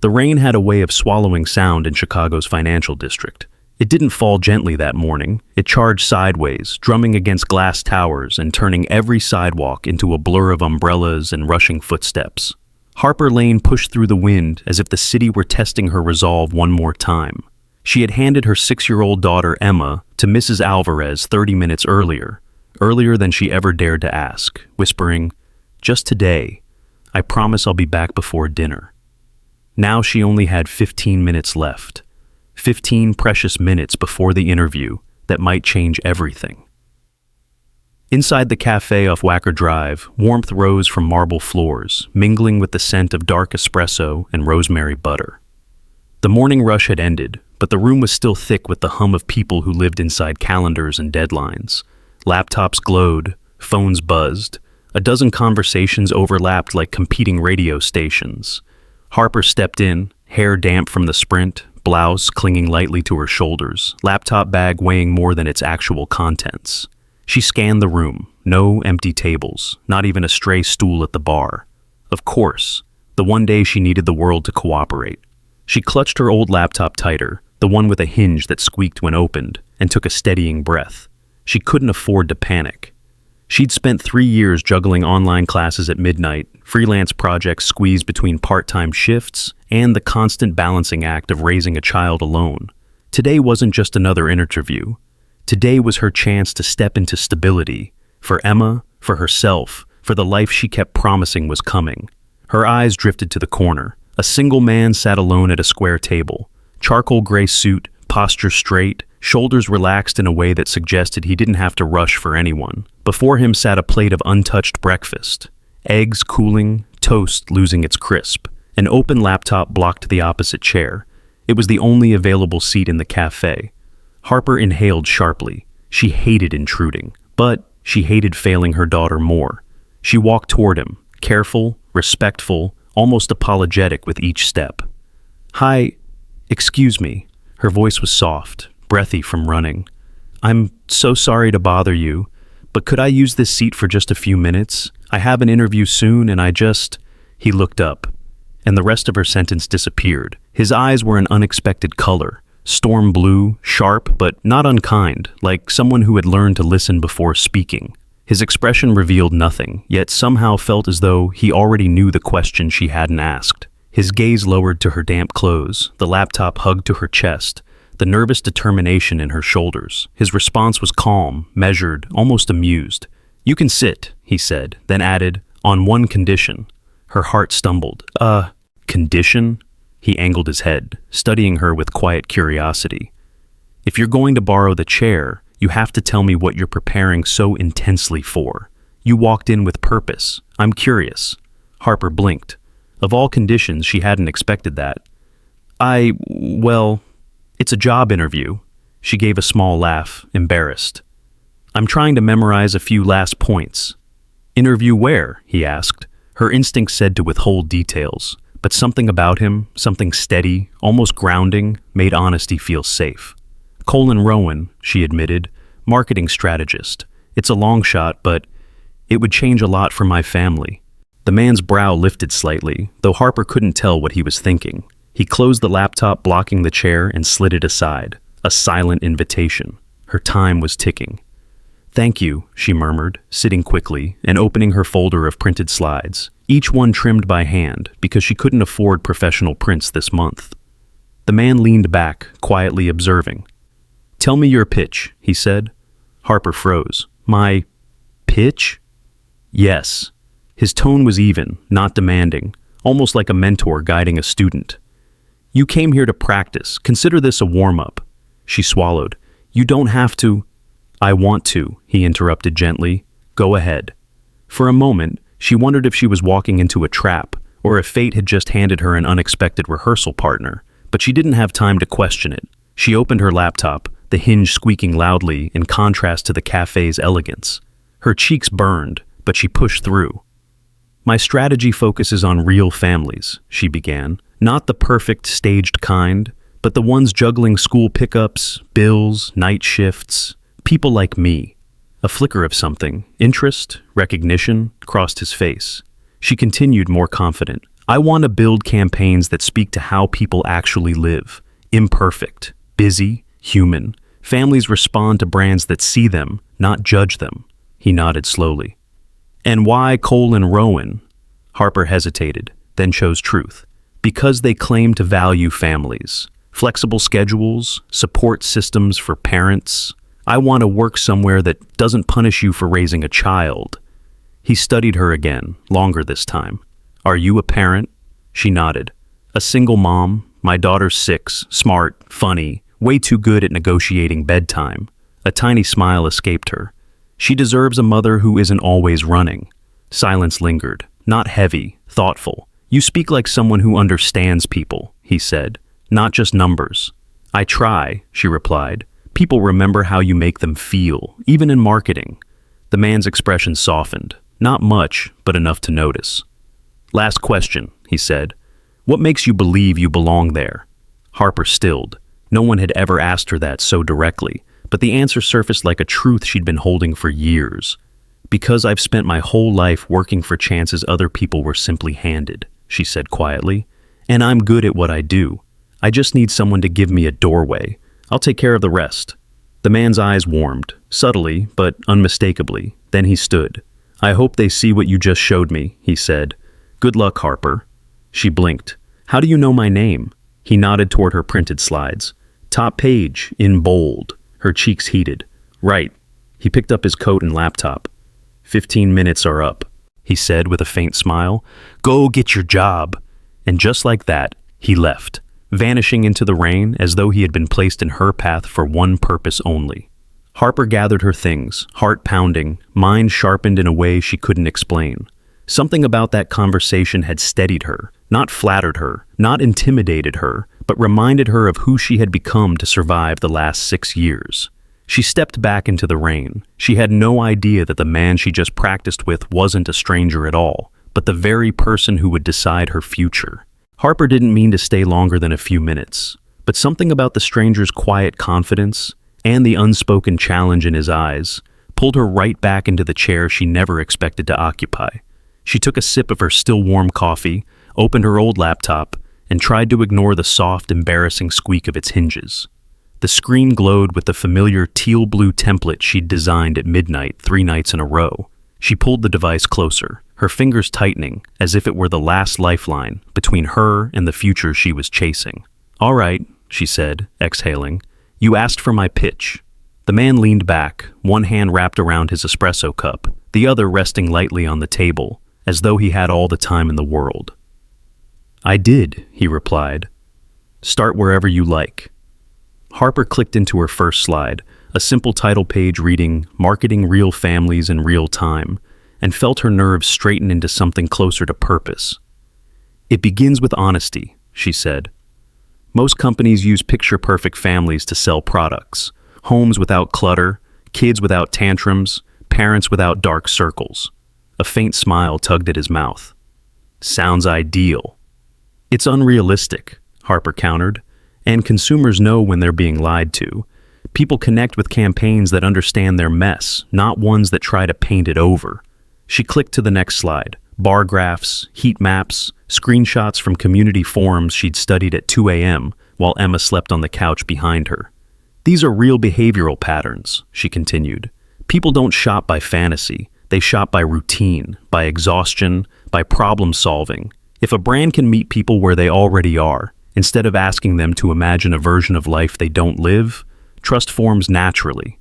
The rain had a way of swallowing sound in Chicago's financial district. It didn't fall gently that morning. It charged sideways, drumming against glass towers and turning every sidewalk into a blur of umbrellas and rushing footsteps. Harper Lane pushed through the wind as if the city were testing her resolve one more time. She had handed her 6-year-old daughter, Emma, to Mrs. Alvarez 30 minutes earlier than she ever dared to ask, whispering, "Just today. I promise I'll be back before dinner." Now she only had 15 minutes left. 15 precious minutes before the interview that might change everything. Inside the cafe off Wacker Drive, warmth rose from marble floors, mingling with the scent of dark espresso and rosemary butter. The morning rush had ended, but the room was still thick with the hum of people who lived inside calendars and deadlines. Laptops glowed, phones buzzed. A dozen conversations overlapped like competing radio stations. Harper stepped in, hair damp from the sprint, blouse clinging lightly to her shoulders, laptop bag weighing more than its actual contents. She scanned the room. No empty tables, not even a stray stool at the bar. Of course, the one day she needed the world to cooperate. She clutched her old laptop tighter, the one with a hinge that squeaked when opened, and took a steadying breath. She couldn't afford to panic. She'd spent 3 years juggling online classes at midnight, freelance projects squeezed between part-time shifts, and the constant balancing act of raising a child alone. Today wasn't just another interview. Today was her chance to step into stability. For Emma, for herself, for the life she kept promising was coming. Her eyes drifted to the corner. A single man sat alone at a square table. Charcoal gray suit, posture straight, shoulders relaxed in a way that suggested he didn't have to rush for anyone. Before him sat a plate of untouched breakfast. Eggs cooling, toast losing its crisp. An open laptop blocked the opposite chair. It was the only available seat in the cafe. Harper inhaled sharply. She hated intruding, but she hated failing her daughter more. She walked toward him, careful, respectful, almost apologetic with each step. "Hi, excuse me." Her voice was soft, breathy from running. "I'm so sorry to bother you, but could I use this seat for just a few minutes? I have an interview soon and He looked up, and the rest of her sentence disappeared. His eyes were an unexpected color. Storm blue, sharp, but not unkind, like someone who had learned to listen before speaking. His expression revealed nothing, yet somehow felt as though he already knew the question she hadn't asked. His gaze lowered to her damp clothes, the laptop hugged to her chest, the nervous determination in her shoulders. His response was calm, measured, almost amused. "You can sit," he said, then added, "on one condition." Her heart stumbled. Condition?" He angled his head, studying her with quiet curiosity. "If you're going to borrow the chair, you have to tell me what you're preparing so intensely for. You walked in with purpose. I'm curious." Harper blinked. Of all conditions, she hadn't expected that. Well, it's a job interview." She gave a small laugh, embarrassed. "I'm trying to memorize a few last points." "Interview where?" he asked. Her instinct said to withhold details, but something about him, something steady, almost grounding, made honesty feel safe. "Colin Rowan," she admitted, "marketing strategist. It's a long shot, but it would change a lot for my family." The man's brow lifted slightly, though Harper couldn't tell what he was thinking. He closed the laptop blocking the chair and slid it aside, a silent invitation. Her time was ticking. "Thank you," she murmured, sitting quickly and opening her folder of printed slides, each one trimmed by hand because she couldn't afford professional prints this month. The man leaned back, quietly observing. "Tell me your pitch," he said. Harper froze. "My pitch?" "Yes." His tone was even, not demanding, almost like a mentor guiding a student. "You came here to practice. Consider this a warm-up." She swallowed. "You don't have to." "I want to," he interrupted gently. "Go ahead." For a moment, she wondered if she was walking into a trap, or if fate had just handed her an unexpected rehearsal partner, but she didn't have time to question it. She opened her laptop, the hinge squeaking loudly in contrast to the cafe's elegance. Her cheeks burned, but she pushed through. "My strategy focuses on real families," she began. "Not the perfect, staged kind, but the ones juggling school pickups, bills, night shifts. People like me." A flicker of something, interest, recognition, crossed his face. She continued more confident. I want to build campaigns that speak to how people actually live. Imperfect, busy, human. Families respond to brands that see them, not judge them. He nodded slowly. And why Cole and Rowan? Harper hesitated, then chose truth. Because they claim to value families. Flexible schedules, support systems for parents. I want to work somewhere that doesn't punish you for raising a child. He studied her again, longer this time. Are you a parent? She nodded. A single mom. My daughter's 6, smart, funny, way too good at negotiating bedtime. A tiny smile escaped her. She deserves a mother who isn't always running. Silence lingered, not heavy, thoughtful. You speak like someone who understands people, he said, not just numbers. I try, she replied. People remember how you make them feel, even in marketing. The man's expression softened, not much, but enough to notice. Last question, he said. What makes you believe you belong there? Harper stilled. No one had ever asked her that so directly, but the answer surfaced like a truth she'd been holding for years. Because I've spent my whole life working for chances other people were simply handed, she said quietly. And I'm good at what I do. I just need someone to give me a doorway. I'll take care of the rest. The man's eyes warmed, subtly but unmistakably. Then he stood. I hope they see what you just showed me, he said. Good luck, Harper. She blinked. How do you know my name? He nodded toward her printed slides. Top page, in bold. Her cheeks heated. Right. He picked up his coat and laptop. 15 minutes are up, he said with a faint smile. Go get your job. And just like that, he left, vanishing into the rain as though he had been placed in her path for one purpose only. Harper gathered her things, heart pounding, mind sharpened in a way she couldn't explain. Something about that conversation had steadied her, not flattered her, not intimidated her, but reminded her of who she had become to survive the last 6 years. She stepped back into the rain. She had no idea that the man she just practiced with wasn't a stranger at all, but the very person who would decide her future. Harper didn't mean to stay longer than a few minutes, but something about the stranger's quiet confidence and the unspoken challenge in his eyes pulled her right back into the chair she never expected to occupy. She took a sip of her still warm coffee, opened her old laptop, and tried to ignore the soft, embarrassing squeak of its hinges. The screen glowed with the familiar teal-blue template she'd designed at midnight 3 nights in a row. She pulled the device closer, her fingers tightening as if it were the last lifeline between her and the future she was chasing. All right, she said, exhaling. You asked for my pitch. The man leaned back, one hand wrapped around his espresso cup, the other resting lightly on the table, as though he had all the time in the world. I did, he replied. Start wherever you like. Harper clicked into her first slide, a simple title page reading Marketing Real Families in Real Time, and felt her nerves straighten into something closer to purpose. It begins with honesty, she said. Most companies use picture-perfect families to sell products. Homes without clutter, kids without tantrums, parents without dark circles. A faint smile tugged at his mouth. Sounds ideal. It's unrealistic, Harper countered, and consumers know when they're being lied to. People connect with campaigns that understand their mess, not ones that try to paint it over. She clicked to the next slide. Bar graphs, heat maps, screenshots from community forums she'd studied at 2 a.m. while Emma slept on the couch behind her. These are real behavioral patterns, she continued. People don't shop by fantasy. They shop by routine, by exhaustion, by problem solving. If a brand can meet people where they already are, instead of asking them to imagine a version of life they don't live, trust forms naturally.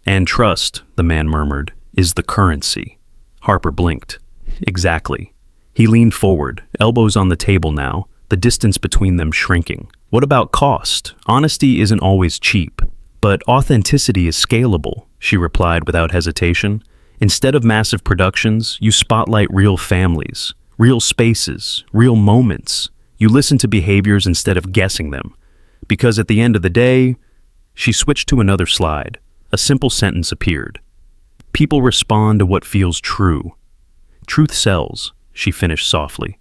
And trust, the man murmured, is the currency. Harper blinked. Exactly. He leaned forward, elbows on the table now, the distance between them shrinking. What about cost? Honesty isn't always cheap, but authenticity is scalable, she replied without hesitation. Instead of massive productions, you spotlight real families, real spaces, real moments. You listen to behaviors instead of guessing them. Because at the end of the day, she switched to another slide. A simple sentence appeared. People respond to what feels true. Truth sells, she finished softly.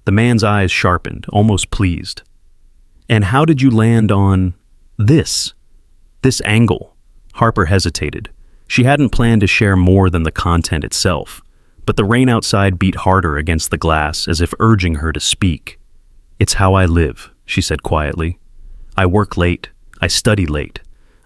The man's eyes sharpened, almost pleased. And how did you land on this angle? Harper hesitated. She hadn't planned to share more than the content itself, but the rain outside beat harder against the glass as if urging her to speak. "It's how I live," she said quietly. "I work late. I study late.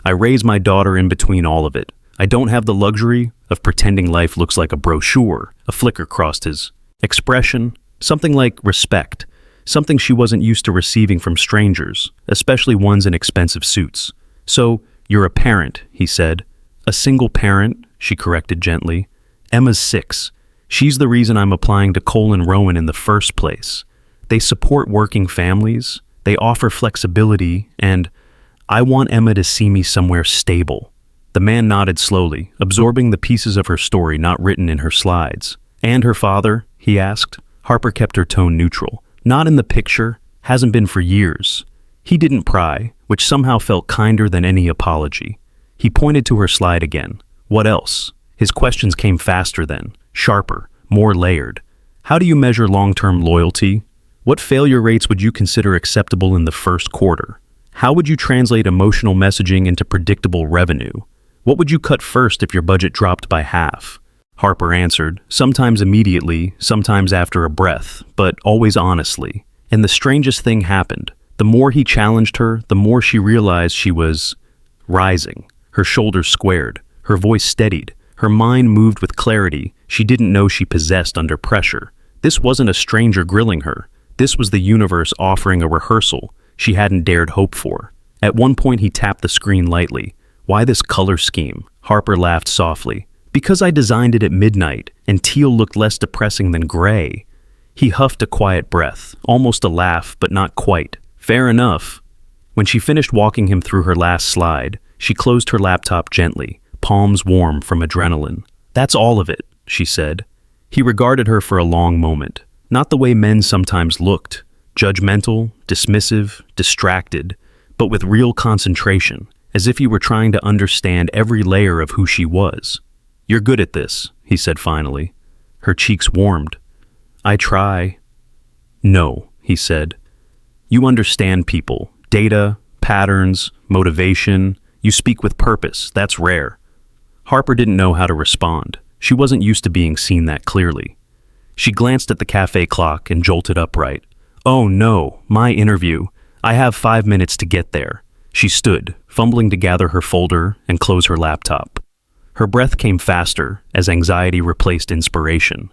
I raise my daughter in between all of it. I don't have the luxury of pretending life looks like a brochure." A flicker crossed his expression, something like respect, something she wasn't used to receiving from strangers, especially ones in expensive suits. "So, you're a parent," he said. "A single parent," she corrected gently. "Emma's 6. She's the reason I'm applying to Cole and Rowan in the first place. They support working families, they offer flexibility, and I want Emma to see me somewhere stable." The man nodded slowly, absorbing the pieces of her story not written in her slides. "And her father?" he asked. Harper kept her tone neutral. "Not in the picture, hasn't been for years." He didn't pry, which somehow felt kinder than any apology. He pointed to her slide again. "What else?" His questions came faster then, sharper, more layered. "How do you measure long-term loyalty? What failure rates would you consider acceptable in the first quarter? How would you translate emotional messaging into predictable revenue? What would you cut first if your budget dropped by half?" Harper answered, sometimes immediately, sometimes after a breath, but always honestly. And the strangest thing happened. The more he challenged her, the more she realized she was rising. Her shoulders squared, her voice steadied, her mind moved with clarity she didn't know she possessed under pressure. This wasn't a stranger grilling her. This was the universe offering a rehearsal she hadn't dared hope for. At one point he tapped the screen lightly. "Why this color scheme?" Harper laughed softly. "Because I designed it at midnight, and teal looked less depressing than gray." He huffed a quiet breath, almost a laugh, but not quite. "Fair enough." When she finished walking him through her last slide, she closed her laptop gently, palms warm from adrenaline. "That's all of it," she said. He regarded her for a long moment. Not the way men sometimes looked, judgmental, dismissive, distracted, but with real concentration, as if he were trying to understand every layer of who she was. "You're good at this," he said finally. Her cheeks warmed. "I try." "No," he said. "You understand people, data, patterns, motivation. You speak with purpose. That's rare." Harper didn't know how to respond. She wasn't used to being seen that clearly. She glanced at the cafe clock and jolted upright. "Oh no, my interview. I have 5 minutes to get there." She stood, fumbling to gather her folder and close her laptop. Her breath came faster as anxiety replaced inspiration.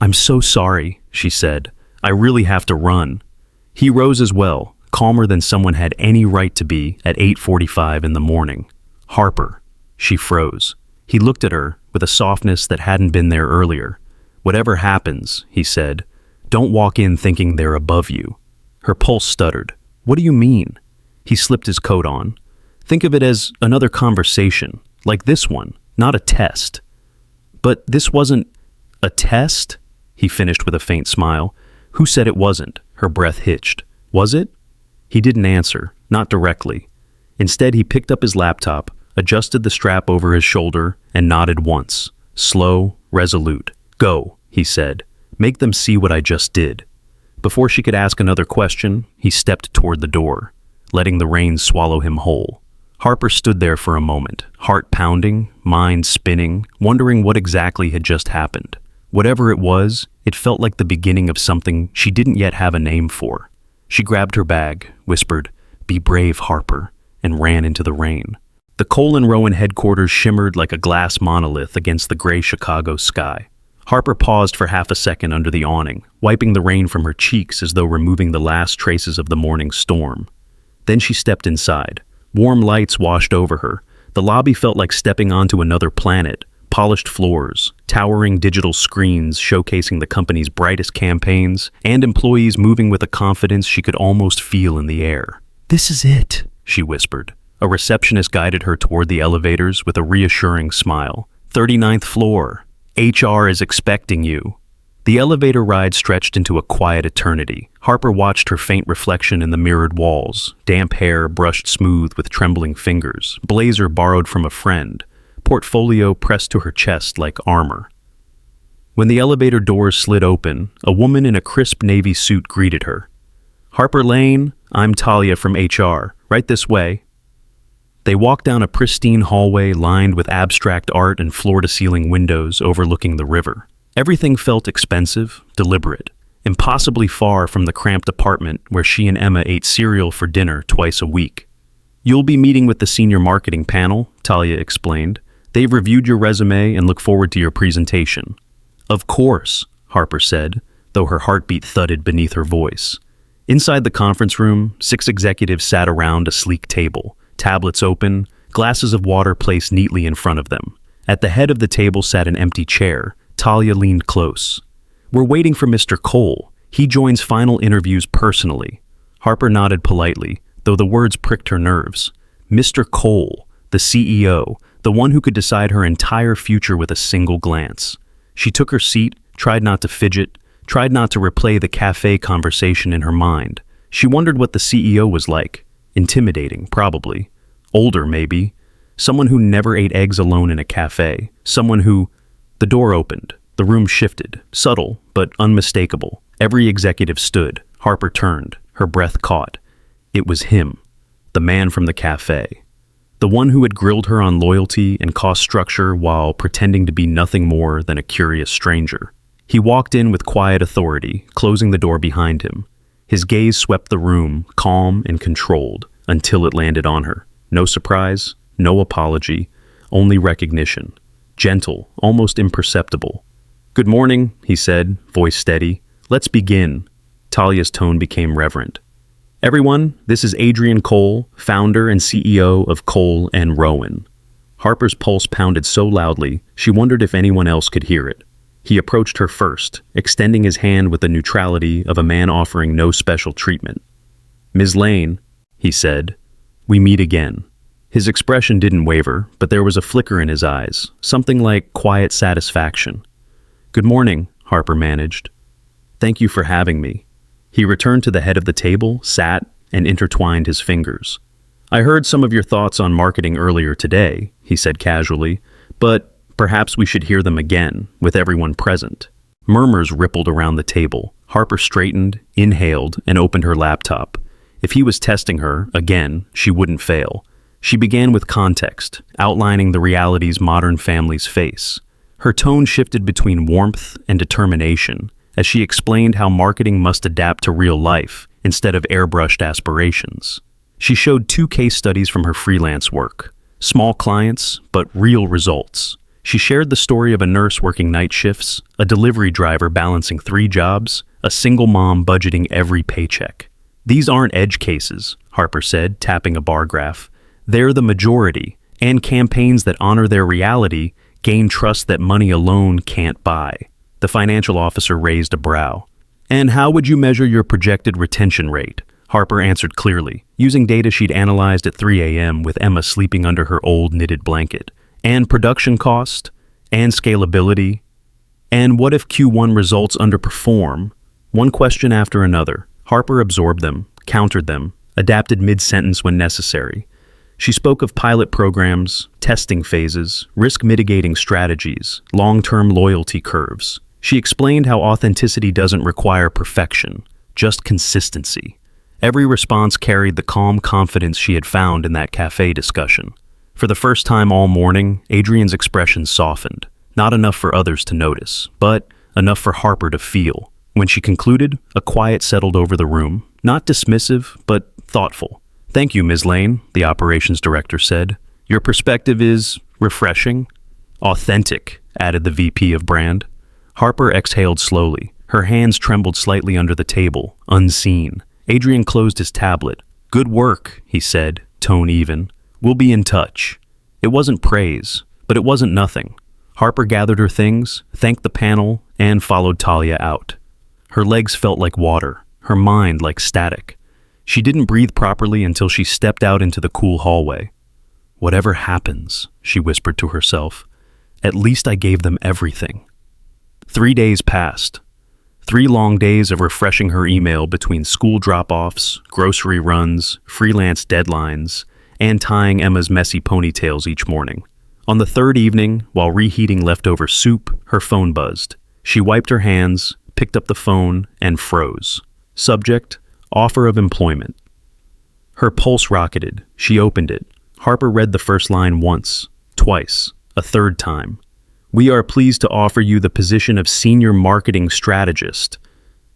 "I'm so sorry," she said. "I really have to run." He rose as well, calmer than someone had any right to be at 8:45 in the morning. "Harper." She froze. He looked at her with a softness that hadn't been there earlier. "Whatever happens," he said, "don't walk in thinking they're above you." Her pulse stuttered. "What do you mean?" He slipped his coat on. "Think of it as another conversation, like this one, not a test." "But this wasn't a test?" He finished with a faint smile. "Who said it wasn't?" Her breath hitched. "Was it?" He didn't answer, not directly. Instead, he picked up his laptop, adjusted the strap over his shoulder, and nodded once. Slow, resolute. "Go," he said. "Make them see what I just did." Before she could ask another question, he stepped toward the door, letting the rain swallow him whole. Harper stood there for a moment, heart pounding, mind spinning, wondering what exactly had just happened. Whatever it was, it felt like the beginning of something she didn't yet have a name for. She grabbed her bag, whispered, "Be brave, Harper," and ran into the rain. The Cole and Rowan headquarters shimmered like a glass monolith against the gray Chicago sky. Harper paused for half a second under the awning, wiping the rain from her cheeks as though removing the last traces of the morning storm. Then she stepped inside. Warm lights washed over her. The lobby felt like stepping onto another planet. Polished floors, towering digital screens showcasing the company's brightest campaigns, and employees moving with a confidence she could almost feel in the air. "This is it," she whispered. A receptionist guided her toward the elevators with a reassuring smile. "39th floor. HR is expecting you." The elevator ride stretched into a quiet eternity. Harper watched her faint reflection in the mirrored walls, damp hair brushed smooth with trembling fingers, blazer borrowed from a friend, portfolio pressed to her chest like armor. When the elevator doors slid open, a woman in a crisp navy suit greeted her. "Harper Lane, I'm Talia from HR. Right this way." They walked down a pristine hallway lined with abstract art and floor-to-ceiling windows overlooking the river. Everything felt expensive, deliberate, impossibly far from the cramped apartment where she and Emma ate cereal for dinner twice a week. "You'll be meeting with the senior marketing panel," Talia explained. "They've reviewed your resume and look forward to your presentation." "Of course," Harper said, though her heartbeat thudded beneath her voice. Inside the conference room, 6 executives sat around a sleek table, tablets open, glasses of water placed neatly in front of them. At the head of the table sat an empty chair. Talia leaned close. "We're waiting for Mr. Cole. He joins final interviews personally." Harper nodded politely, though the words pricked her nerves. Mr. Cole, the CEO, the one who could decide her entire future with a single glance. She took her seat, tried not to fidget, tried not to replay the cafe conversation in her mind. She wondered what the CEO was like. Intimidating, probably. Older, maybe. Someone who never ate eggs alone in a cafe. Someone who... The door opened. The room shifted. Subtle, but unmistakable. Every executive stood. Harper turned. Her breath caught. It was him. The man from the cafe. The one who had grilled her on loyalty and cost structure while pretending to be nothing more than a curious stranger. He walked in with quiet authority, closing the door behind him. His gaze swept the room, calm and controlled, until it landed on her. No surprise, no apology, only recognition. Gentle, almost imperceptible. "Good morning," he said, voice steady. "Let's begin." Talia's tone became reverent. "Everyone, this is Adrian Cole, founder and CEO of Cole and Rowan." Harper's pulse pounded so loudly, she wondered if anyone else could hear it. He approached her first, extending his hand with the neutrality of a man offering no special treatment. "Ms. Lane," he said, "we meet again." His expression didn't waver, but there was a flicker in his eyes, something like quiet satisfaction. "Good morning," Harper managed. "Thank you for having me." He returned to the head of the table, sat, and intertwined his fingers. "I heard some of your thoughts on marketing earlier today," he said casually, "but perhaps we should hear them again, with everyone present." Murmurs rippled around the table. Harper straightened, inhaled, and opened her laptop. If he was testing her, again, she wouldn't fail. She began with context, outlining the realities modern families face. Her tone shifted between warmth and determination, as she explained how marketing must adapt to real life instead of airbrushed aspirations. She showed 2 case studies from her freelance work. Small clients, but real results. She shared the story of a nurse working night shifts, a delivery driver balancing 3 jobs, a single mom budgeting every paycheck. "These aren't edge cases," Harper said, tapping a bar graph. "They're the majority, and campaigns that honor their reality gain trust that money alone can't buy." The financial officer raised a brow. "And how would you measure your projected retention rate?" Harper answered clearly, using data she'd analyzed at 3 a.m. with Emma sleeping under her old knitted blanket. "And production cost? And scalability? And what if Q1 results underperform?" One question after another. Harper absorbed them, countered them, adapted mid-sentence when necessary. She spoke of pilot programs, testing phases, risk-mitigating strategies, long-term loyalty curves. She explained how authenticity doesn't require perfection, just consistency. Every response carried the calm confidence she had found in that cafe discussion. For the first time all morning, Adrian's expression softened. Not enough for others to notice, but enough for Harper to feel. When she concluded, a quiet settled over the room, not dismissive, but thoughtful. "Thank you, Ms. Lane," the operations director said. "Your perspective is refreshing." "Authentic," added the VP of brand. Harper exhaled slowly. Her hands trembled slightly under the table, unseen. Adrian closed his tablet. "Good work," he said, tone even. "We'll be in touch." It wasn't praise, but it wasn't nothing. Harper gathered her things, thanked the panel, and followed Talia out. Her legs felt like water, her mind like static. She didn't breathe properly until she stepped out into the cool hallway. "Whatever happens," she whispered to herself, "at least I gave them everything." 3 days passed. 3 long days of refreshing her email between school drop-offs, grocery runs, freelance deadlines, and tying Emma's messy ponytails each morning. On the 3rd evening, while reheating leftover soup, her phone buzzed. She wiped her hands, picked up the phone, and froze. Subject: offer of employment. Her pulse rocketed. She opened it. Harper read the first line once, twice, a 3rd time. We are pleased to offer you the position of Senior Marketing Strategist.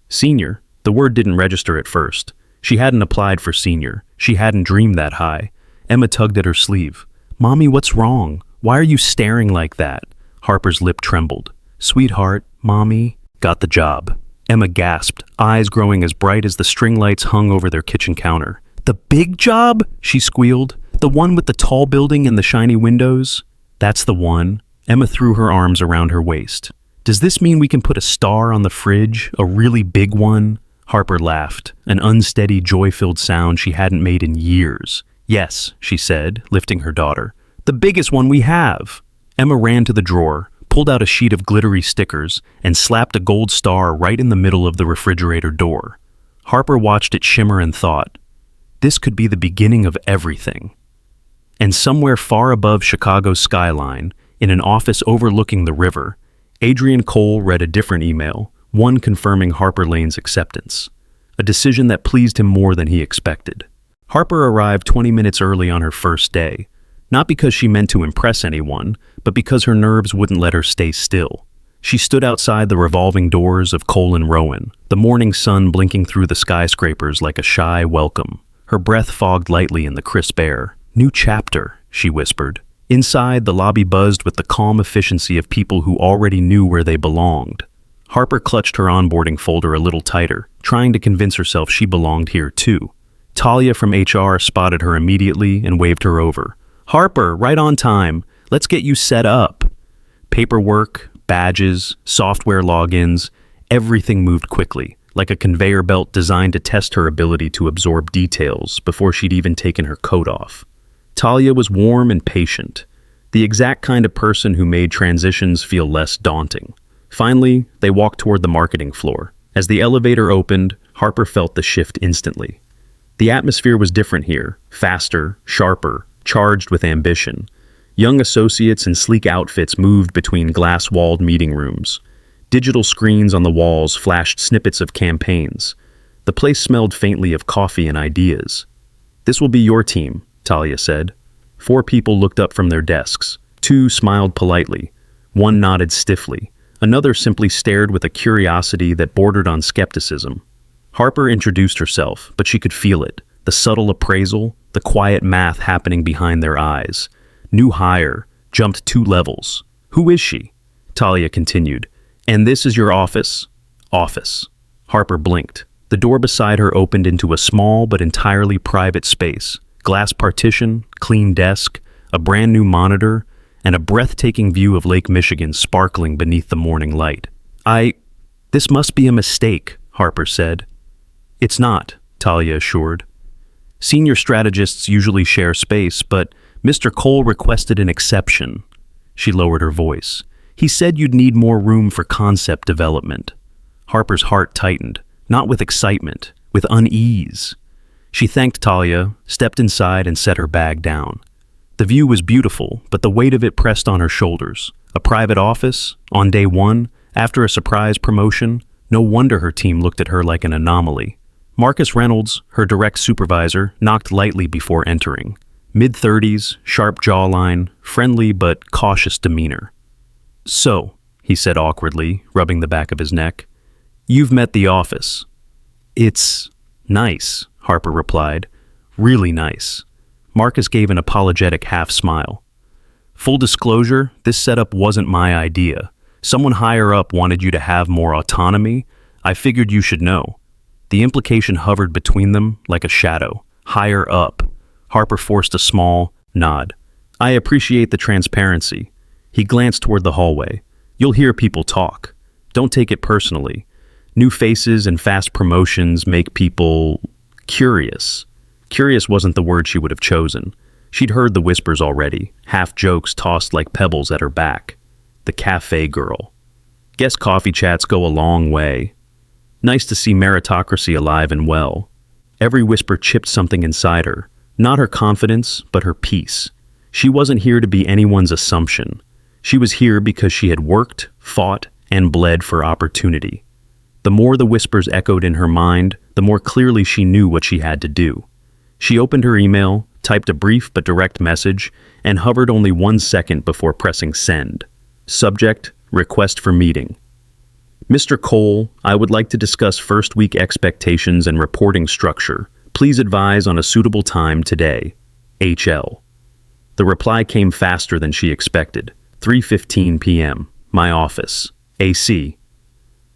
Senior? The word didn't register at first. She hadn't applied for senior. She hadn't dreamed that high. Emma tugged at her sleeve. Mommy, what's wrong? Why are you staring like that? Harper's lip trembled. Sweetheart, Mommy got the job. Emma gasped, eyes growing as bright as the string lights hung over their kitchen counter. The big job? She squealed. The one with the tall building and the shiny windows? That's the one. Emma threw her arms around her waist. Does this mean we can put a star on the fridge? A really big one? Harper laughed, an unsteady, joy-filled sound she hadn't made in years. Yes, she said, lifting her daughter. The biggest one we have. Emma ran to the drawer, pulled out a sheet of glittery stickers, and slapped a gold star right in the middle of the refrigerator door. Harper watched it shimmer and thought, this could be the beginning of everything. And somewhere far above Chicago's skyline, in an office overlooking the river, Adrian Cole read a different email, one confirming Harper Lane's acceptance, a decision that pleased him more than he expected. Harper arrived 20 minutes early on her first day, not because she meant to impress anyone, but because her nerves wouldn't let her stay still. She stood outside the revolving doors of Cole and Rowan, the morning sun blinking through the skyscrapers like a shy welcome. Her breath fogged lightly in the crisp air. New chapter, she whispered. Inside, the lobby buzzed with the calm efficiency of people who already knew where they belonged. Harper clutched her onboarding folder a little tighter, trying to convince herself she belonged here too. Talia from HR spotted her immediately and waved her over. Harper, right on time. Let's get you set up. Paperwork, badges, software logins, everything moved quickly, like a conveyor belt designed to test her ability to absorb details before she'd even taken her coat off. Talia was warm and patient, the exact kind of person who made transitions feel less daunting. Finally, they walked toward the marketing floor. As the elevator opened, Harper felt the shift instantly. The atmosphere was different here, faster, sharper, charged with ambition. Young associates in sleek outfits moved between glass-walled meeting rooms. Digital screens on the walls flashed snippets of campaigns. The place smelled faintly of coffee and ideas. This will be your team, Talia said. 4 people looked up from their desks. 2 smiled politely. 1 nodded stiffly. Another simply stared with a curiosity that bordered on skepticism. Harper introduced herself, but she could feel it. The subtle appraisal, the quiet math happening behind their eyes. New hire, jumped 2 levels. Who is she? Talia continued. And this is your office? Office. Harper blinked. The door beside her opened into a small but entirely private space. Glass partition, clean desk, a brand new monitor, and a breathtaking view of Lake Michigan sparkling beneath the morning light. This must be a mistake, Harper said. It's not, Talia assured. Senior strategists usually share space, but Mr. Cole requested an exception. She lowered her voice. He said you'd need more room for concept development. Harper's heart tightened, not with excitement, with unease. She thanked Talia, stepped inside, and set her bag down. The view was beautiful, but the weight of it pressed on her shoulders. A private office, on day 1, after a surprise promotion. No wonder her team looked at her like an anomaly. Marcus Reynolds, her direct supervisor, knocked lightly before entering. Mid-30s, sharp jawline, friendly but cautious demeanor. So, he said awkwardly, rubbing the back of his neck, you've met the office. It's nice, Harper replied. Really nice. Marcus gave an apologetic half-smile. Full disclosure, this setup wasn't my idea. Someone higher up wanted you to have more autonomy. I figured you should know. The implication hovered between them like a shadow. Higher up. Harper forced a small nod. I appreciate the transparency. He glanced toward the hallway. You'll hear people talk. Don't take it personally. New faces and fast promotions make people curious. Curious wasn't the word she would have chosen. She'd heard the whispers already, half jokes tossed like pebbles at her back. The Café girl. Guess coffee chats go a long way. Nice to see meritocracy alive and well. Every whisper chipped something inside her. Not her confidence, but her peace. She wasn't here to be anyone's assumption. She was here because she had worked, fought, and bled for opportunity. The more the whispers echoed in her mind, the more clearly she knew what she had to do. She opened her email, typed a brief but direct message, and hovered only 1 second before pressing send. Subject, request for meeting. Mr. Cole, I would like to discuss first-week expectations and reporting structure. Please advise on a suitable time today. HL. The reply came faster than she expected. 3:15 p.m. My office. AC.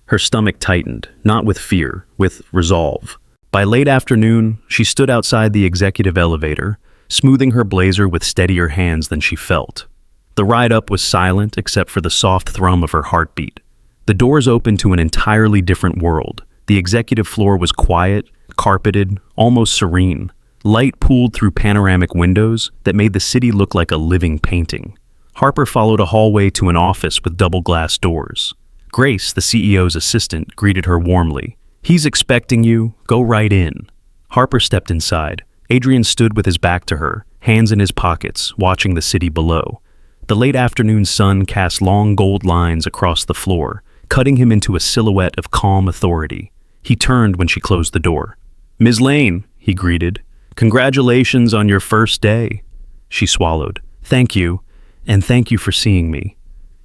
Her stomach tightened, not with fear, with resolve. By late afternoon, she stood outside the executive elevator, smoothing her blazer with steadier hands than she felt. The ride up was silent except for the soft thrum of her heartbeat. The doors opened to an entirely different world. The executive floor was quiet, carpeted, almost serene. Light pooled through panoramic windows that made the city look like a living painting. Harper followed a hallway to an office with double glass doors. Grace, the CEO's assistant, greeted her warmly. He's expecting you. Go right in. Harper stepped inside. Adrian stood with his back to her, hands in his pockets, watching the city below. The late afternoon sun cast long gold lines across the floor, cutting him into a silhouette of calm authority. He turned when she closed the door. Ms. Lane, he greeted. Congratulations on your first day. She swallowed. Thank you, and thank you for seeing me.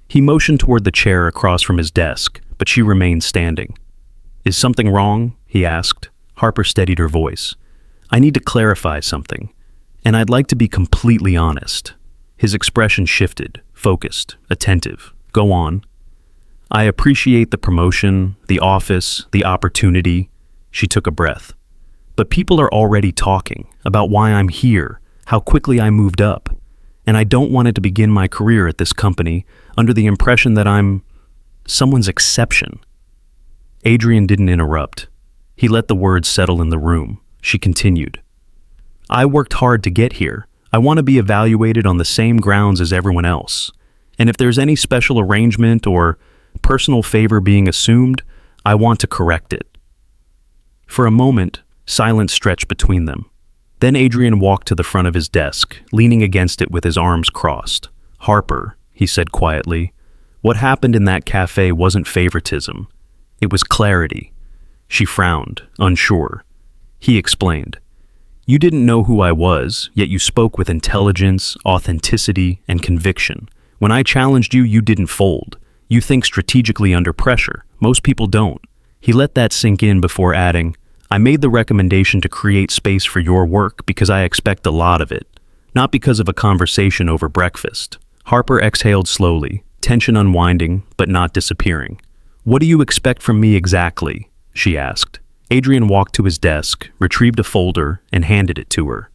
He motioned toward the chair across from his desk, but she remained standing. Is something wrong? He asked. Harper steadied her voice. I need to clarify something, and I'd like to be completely honest. His expression shifted, focused, attentive. Go on. I appreciate the promotion, the office, the opportunity. She took a breath. But people are already talking about why I'm here, how quickly I moved up, and I don't want it to begin my career at this company under the impression that I'm someone's exception. Adrian didn't interrupt. He let the words settle in the room. She continued. I worked hard to get here. I want to be evaluated on the same grounds as everyone else. And if there's any special arrangement or personal favor being assumed, I want to correct it. For a moment, silence stretched between them. Then Adrian walked to the front of his desk, leaning against it with his arms crossed. Harper, he said quietly, what happened in that cafe wasn't favoritism. It was clarity. She frowned, unsure. He explained. You didn't know who I was, yet you spoke with intelligence, authenticity, and conviction. When I challenged you, you didn't fold. You think strategically under pressure. Most people don't. He let that sink in before adding, I made the recommendation to create space for your work because I expect a lot of it, not because of a conversation over breakfast. Harper exhaled slowly, tension unwinding, but not disappearing. What do you expect from me exactly? She asked. Adrian walked to his desk, retrieved a folder, and handed it to her.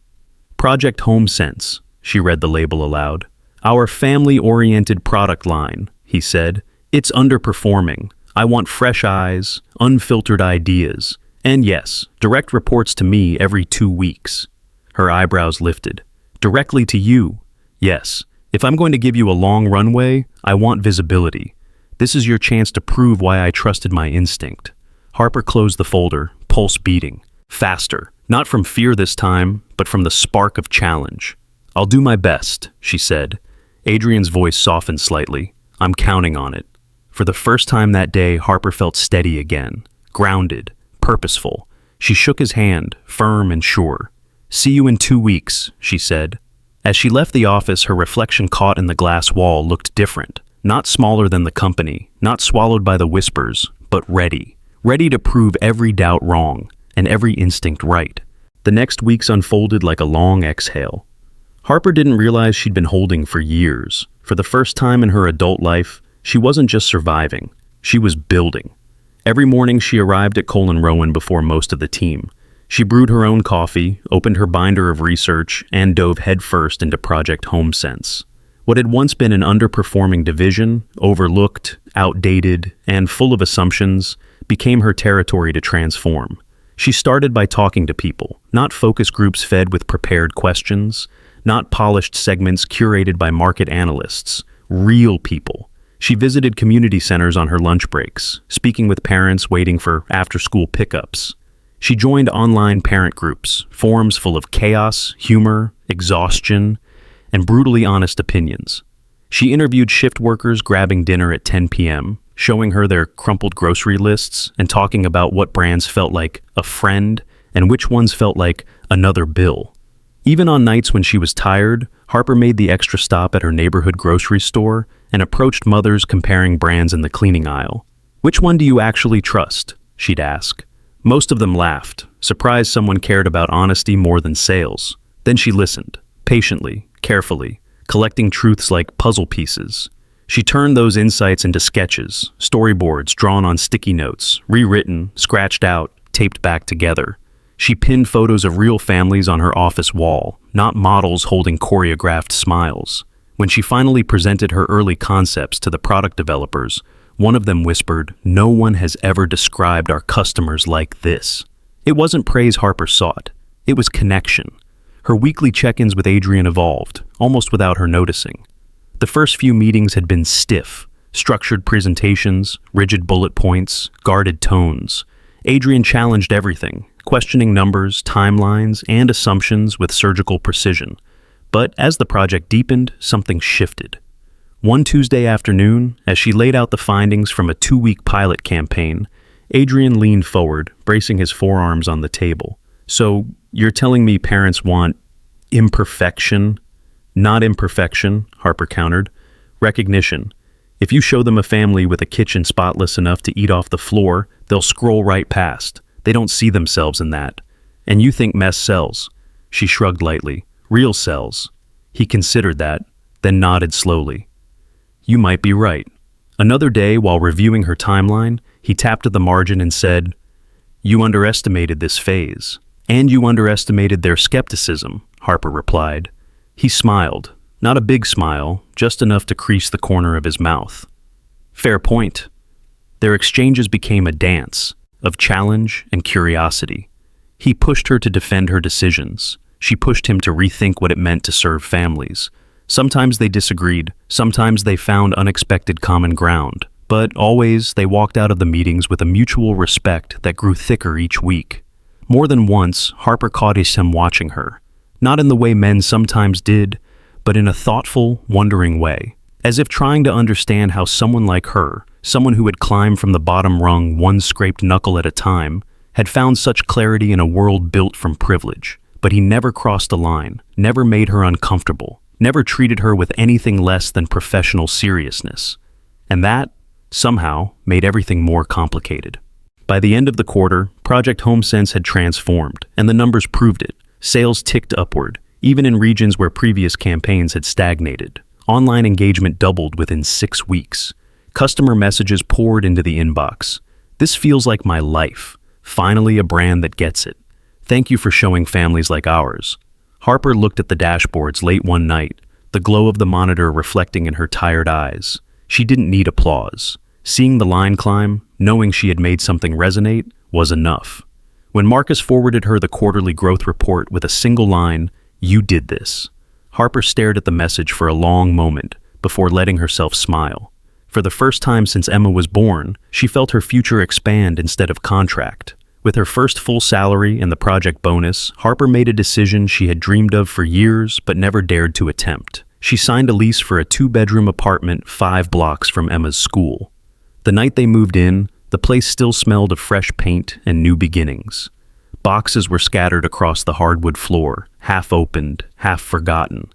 Project HomeSense, she read the label aloud. Our family-oriented product line, he said. It's underperforming. I want fresh eyes, unfiltered ideas, and yes, direct reports to me every 2 weeks. Her eyebrows lifted. Directly to you. Yes, if I'm going to give you a long runway, I want visibility. This is your chance to prove why I trusted my instinct. Harper closed the folder, pulse beating. Faster, not from fear this time, but from the spark of challenge. I'll do my best, she said. Adrian's voice softened slightly. I'm counting on it. For the first time that day, Harper felt steady again, grounded, purposeful. She shook his hand, firm and sure. See you in 2 weeks, she said. As she left the office, her reflection caught in the glass wall looked different. Not smaller than the company, not swallowed by the whispers, but ready. Ready to prove every doubt wrong and every instinct right. The next weeks unfolded like a long exhale. Harper didn't realize she'd been holding for years. For the first time in her adult life, she wasn't just surviving, she was building. Every morning she arrived at Cole & Rowan before most of the team. She brewed her own coffee, opened her binder of research, and dove headfirst into Project HomeSense. What had once been an underperforming division, overlooked, outdated, and full of assumptions, became her territory to transform. She started by talking to people, not focus groups fed with prepared questions, not polished segments curated by market analysts, real people. She visited community centers on her lunch breaks, speaking with parents waiting for after-school pickups. She joined online parent groups, forums full of chaos, humor, exhaustion, and brutally honest opinions. She interviewed shift workers grabbing dinner at 10 p.m., showing her their crumpled grocery lists and talking about what brands felt like a friend and which ones felt like another bill. Even on nights when she was tired, Harper made the extra stop at her neighborhood grocery store and approached mothers comparing brands in the cleaning aisle. "Which one do you actually trust?" she'd ask. Most of them laughed, surprised someone cared about honesty more than sales. Then she listened, patiently, carefully, collecting truths like puzzle pieces. She turned those insights into sketches, storyboards drawn on sticky notes, rewritten, scratched out, taped back together. She pinned photos of real families on her office wall, not models holding choreographed smiles. When she finally presented her early concepts to the product developers, one of them whispered, "No one has ever described our customers like this." It wasn't praise Harper sought. It was connection. Her weekly check-ins with Adrian evolved, almost without her noticing. The first few meetings had been stiff, structured presentations, rigid bullet points, guarded tones. Adrian challenged everything, questioning numbers, timelines, and assumptions with surgical precision. But as the project deepened, something shifted. One Tuesday afternoon, as she laid out the findings from a 2-week pilot campaign, Adrian leaned forward, bracing his forearms on the table. "So, you're telling me parents want imperfection?" "Not imperfection," Harper countered. "Recognition. If you show them a family with a kitchen spotless enough to eat off the floor, they'll scroll right past. They don't see themselves in that. And you think mess sells." She shrugged lightly. "Real sells." He considered that, then nodded slowly. "You might be right." Another day, while reviewing her timeline, he tapped at the margin and said, "You underestimated this phase. And you underestimated their skepticism," Harper replied. He smiled, not a big smile, just enough to crease the corner of his mouth. "Fair point." Their exchanges became a dance of challenge and curiosity. He pushed her to defend her decisions. She pushed him to rethink what it meant to serve families. Sometimes they disagreed, sometimes they found unexpected common ground, but always they walked out of the meetings with a mutual respect that grew thicker each week. More than once, Harper caught him watching her, not in the way men sometimes did, but in a thoughtful, wondering way, as if trying to understand how someone like her, someone who had climbed from the bottom rung one scraped knuckle at a time, had found such clarity in a world built from privilege. But he never crossed a line, never made her uncomfortable, never treated her with anything less than professional seriousness. And that, somehow, made everything more complicated. By the end of the quarter, Project HomeSense had transformed, and the numbers proved it. Sales ticked upward, even in regions where previous campaigns had stagnated. Online engagement doubled within 6 weeks. Customer messages poured into the inbox. "This feels like my life. Finally a brand that gets it. Thank you for showing families like ours." Harper looked at the dashboards late one night, the glow of the monitor reflecting in her tired eyes. She didn't need applause. Seeing the line climb, knowing she had made something resonate, was enough. When Marcus forwarded her the quarterly growth report with a single line, "You did this," Harper stared at the message for a long moment before letting herself smile. For the first time since Emma was born, she felt her future expand instead of contract. With her first full salary and the project bonus, Harper made a decision she had dreamed of for years but never dared to attempt. She signed a lease for a 2-bedroom apartment 5 blocks from Emma's school. The night they moved in, the place still smelled of fresh paint and new beginnings. Boxes were scattered across the hardwood floor, half opened, half forgotten.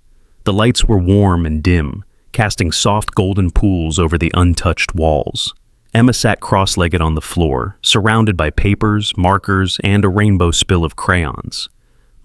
The lights were warm and dim, casting soft golden pools over the untouched walls. Emma sat cross-legged on the floor, surrounded by papers, markers, and a rainbow spill of crayons.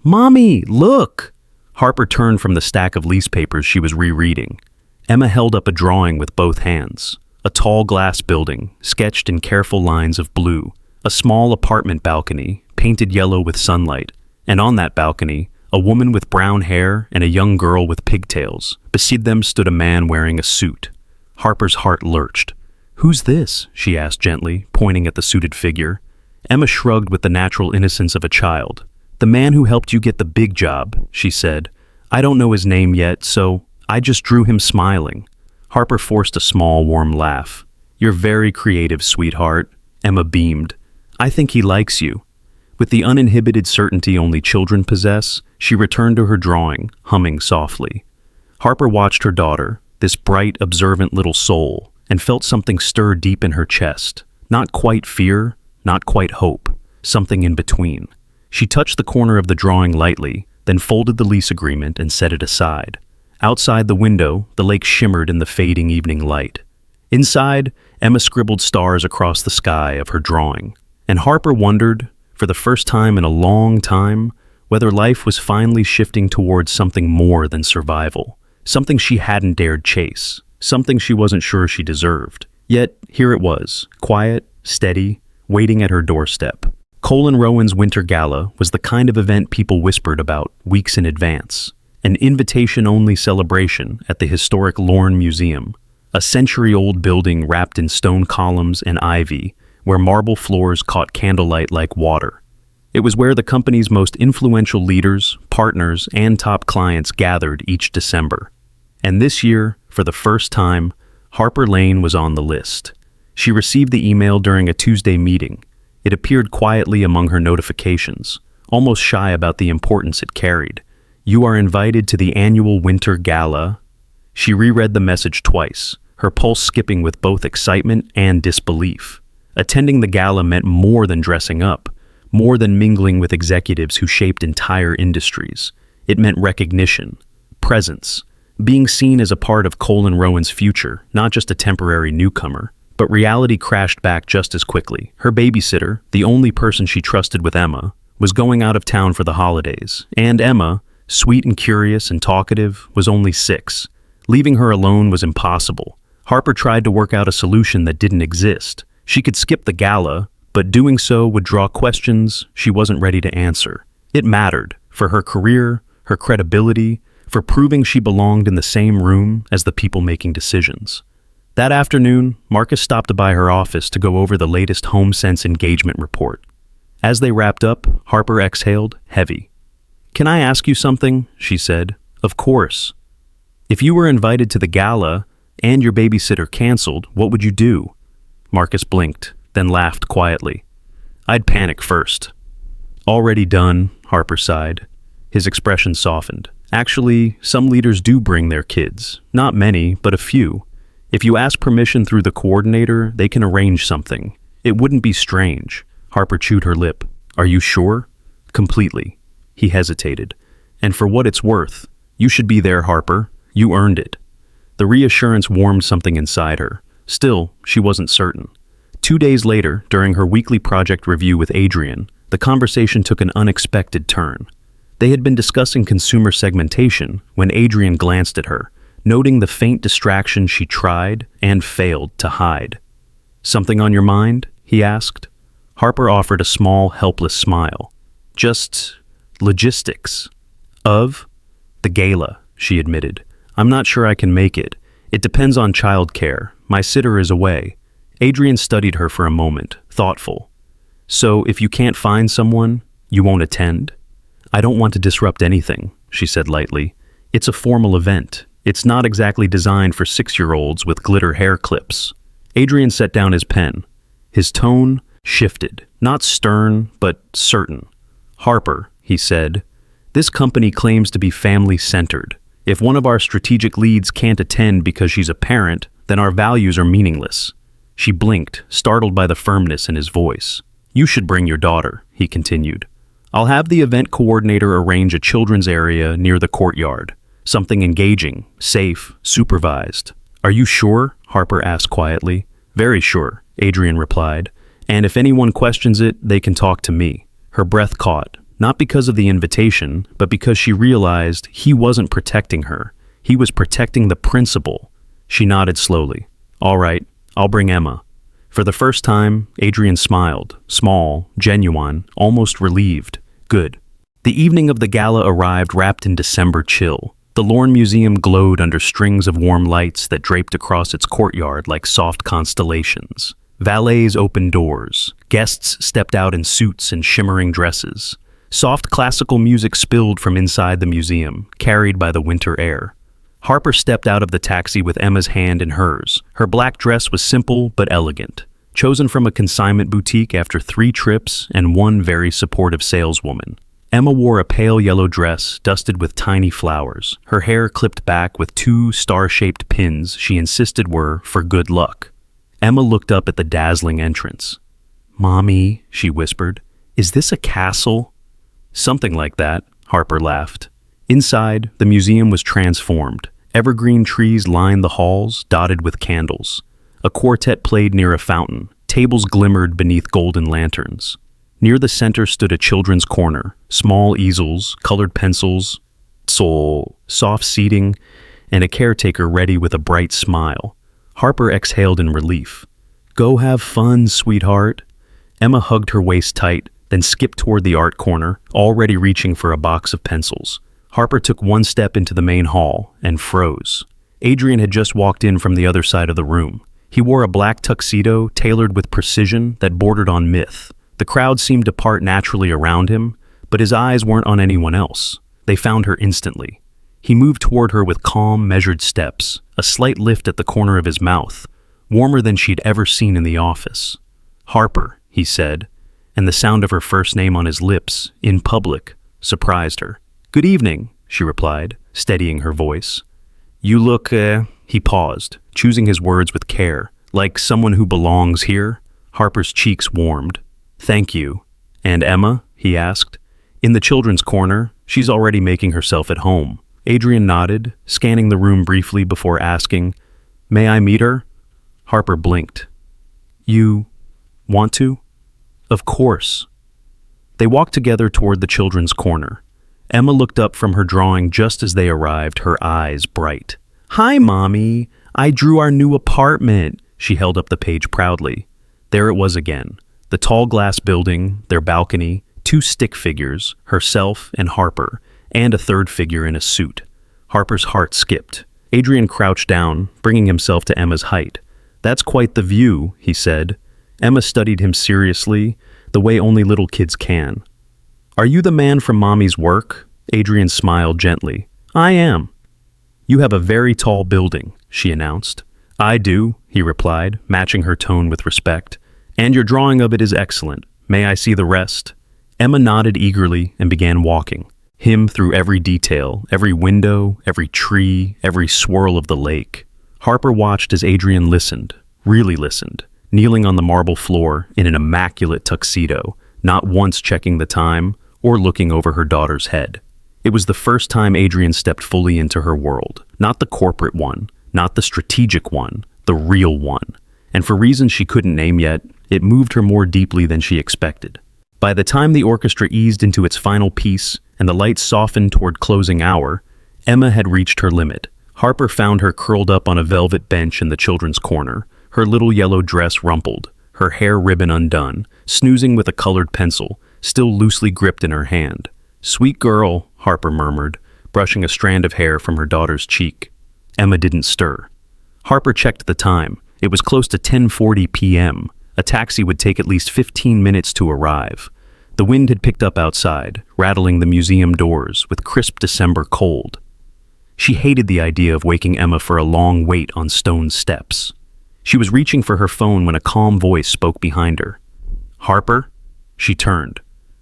"Mommy, look!" Harper turned from the stack of lease papers she was rereading. Emma held up a drawing with both hands. A tall glass building, sketched in careful lines of blue. A small apartment balcony, painted yellow with sunlight. And on that balcony, a woman with brown hair and a young girl with pigtails. Beside them stood a man wearing a suit. Harper's heart lurched. "Who's this?" she asked gently, pointing at the suited figure. Emma shrugged with the natural innocence of a child. "The man who helped you get the big job," she said. "I don't know his name yet, so I just drew him smiling." Harper forced a small, warm laugh. "You're very creative, sweetheart." Emma beamed. "I think he likes you." With the uninhibited certainty only children possess, she returned to her drawing, humming softly. Harper watched her daughter, this bright, observant little soul, and felt something stir deep in her chest. Not quite fear, not quite hope, something in between. She touched the corner of the drawing lightly, then folded the lease agreement and set it aside. Outside the window, the lake shimmered in the fading evening light. Inside, Emma scribbled stars across the sky of her drawing, and Harper wondered, for the first time in a long time, whether life was finally shifting towards something more than survival, something she hadn't dared chase, something she wasn't sure she deserved. Yet, here it was, quiet, steady, waiting at her doorstep. Cole & Rowan's Winter Gala was the kind of event people whispered about weeks in advance. An invitation-only celebration at the historic Lorne Museum, a century-old building wrapped in stone columns and ivy, where marble floors caught candlelight like water. It was where the company's most influential leaders, partners, and top clients gathered each December. And this year, for the first time, Harper Lane was on the list. She received the email during a Tuesday meeting. It appeared quietly among her notifications, almost shy about the importance it carried. "You are invited to the annual Winter Gala." She reread the message twice, her pulse skipping with both excitement and disbelief. Attending the gala meant more than dressing up, more than mingling with executives who shaped entire industries. It meant recognition, presence, being seen as a part of Cole & Rowan's future, not just a temporary newcomer. But reality crashed back just as quickly. Her babysitter, the only person she trusted with Emma, was going out of town for the holidays, and Emma, sweet and curious and talkative, was only 6. Leaving her alone was impossible. Harper tried to work out a solution that didn't exist. She could skip the gala, but doing so would draw questions she wasn't ready to answer. It mattered, for her career, her credibility, for proving she belonged in the same room as the people making decisions. That afternoon, Marcus stopped by her office to go over the latest HomeSense engagement report. As they wrapped up, Harper exhaled, heavy. "Can I ask you something?" she said. "Of course." "If you were invited to the gala and your babysitter canceled, what would you do?" Marcus blinked, then laughed quietly. "I'd panic first." "Already done," Harper sighed. His expression softened. "Actually, some leaders do bring their kids. Not many, but a few. If you ask permission through the coordinator, they can arrange something. It wouldn't be strange." Harper chewed her lip. "Are you sure?" "Completely." He hesitated. "And for what it's worth, you should be there, Harper. You earned it." The reassurance warmed something inside her. Still, she wasn't certain. 2 days later, during her weekly project review with Adrian, the conversation took an unexpected turn. They had been discussing consumer segmentation when Adrian glanced at her, noting the faint distraction she tried and failed to hide. "Something on your mind?" he asked. Harper offered a small, helpless smile. "Just logistics." "Of?" "The gala," she admitted. "I'm not sure I can make it. It depends on childcare. My sitter is away." Adrian studied her for a moment, thoughtful. "So if you can't find someone, you won't attend?" "I don't want to disrupt anything," she said lightly. "It's a formal event. It's not exactly designed for 6-year-olds with glitter hair clips." Adrian set down his pen. His tone shifted, not stern, but certain. "Harper," he said, "this company claims to be family-centered. If one of our strategic leads can't attend because she's a parent, then our values are meaningless." She blinked, startled by the firmness in his voice. "You should bring your daughter," he continued. "I'll have the event coordinator arrange a children's area near the courtyard. Something engaging, safe, supervised." "Are you sure?" Harper asked quietly. "Very sure," Adrian replied. "And if anyone questions it, they can talk to me." Her breath caught, not because of the invitation, but because she realized he wasn't protecting her. He was protecting the principal. She nodded slowly. "All right, I'll bring Emma." For the first time, Adrian smiled, small, genuine, almost relieved. Good. The evening of the gala arrived wrapped in December chill. The Lorne Museum glowed under strings of warm lights that draped across its courtyard like soft constellations. Valets opened doors. Guests stepped out in suits and shimmering dresses. Soft classical music spilled from inside the museum, carried by the winter air. Harper stepped out of the taxi with Emma's hand in hers. Her black dress was simple but elegant, chosen from a consignment boutique after 3 trips and 1 very supportive saleswoman. Emma wore a pale yellow dress dusted with tiny flowers, her hair clipped back with 2 star-shaped pins she insisted were for good luck. Emma looked up at the dazzling entrance. "Mommy," she whispered, "is this a castle?" "Something like that," Harper laughed. Inside, the museum was transformed. Evergreen trees lined the halls, dotted with candles. A quartet played near a fountain. Tables glimmered beneath golden lanterns. Near the center stood a children's corner, small easels, colored pencils, soft seating, and a caretaker ready with a bright smile. Harper exhaled in relief. "Go have fun, sweetheart." Emma hugged her waist tight, then skipped toward the art corner, already reaching for a box of pencils. Harper took one step into the main hall and froze. Adrian had just walked in from the other side of the room. He wore a black tuxedo tailored with precision that bordered on myth. The crowd seemed to part naturally around him, but his eyes weren't on anyone else. They found her instantly. He moved toward her with calm, measured steps, a slight lift at the corner of his mouth, warmer than she'd ever seen in the office. "Harper," he said, and the sound of her first name on his lips, in public, surprised her. "Good evening," she replied, steadying her voice. "You look, He paused, choosing his words with care. "Like someone who belongs here?" Harper's cheeks warmed. "Thank you." "And Emma?" he asked. "In the children's corner. She's already making herself at home." Adrian nodded, scanning the room briefly before asking, "May I meet her?" Harper blinked. "You want to?" "Of course." They walked together toward the children's corner. Emma looked up from her drawing just as they arrived, her eyes bright. "Hi, Mommy. I drew our new apartment." She held up the page proudly. There it was again. The tall glass building, their balcony, two stick figures, herself and Harper, and a third figure in a suit. Harper's heart skipped. Adrian crouched down, bringing himself to Emma's height. "That's quite the view," he said. Emma studied him seriously, the way only little kids can. "Are you the man from Mommy's work?" Adrian smiled gently. "I am." "You have a very tall building," she announced. "I do," he replied, matching her tone with respect. "And your drawing of it is excellent. May I see the rest?" Emma nodded eagerly and began walking, him through every detail, every window, every tree, every swirl of the lake. Harper watched as Adrian listened, really listened, kneeling on the marble floor in an immaculate tuxedo, not once checking the time or looking over her daughter's head. It was the first time Adrian stepped fully into her world, not the corporate one, not the strategic one, the real one. And for reasons she couldn't name yet, it moved her more deeply than she expected. By the time the orchestra eased into its final piece and the lights softened toward closing hour, Emma had reached her limit. Harper found her curled up on a velvet bench in the children's corner, her little yellow dress rumpled, her hair ribbon undone, snoozing with a colored pencil, still loosely gripped in her hand. "Sweet girl," Harper murmured, brushing a strand of hair from her daughter's cheek. Emma didn't stir. Harper checked the time. It was close to 10:40 p.m. A taxi would take at least 15 minutes to arrive. The wind had picked up outside, rattling the museum doors with crisp December cold. She hated the idea of waking Emma for a long wait on stone steps. She was reaching for her phone when a calm voice spoke behind her. "Harper?" She turned.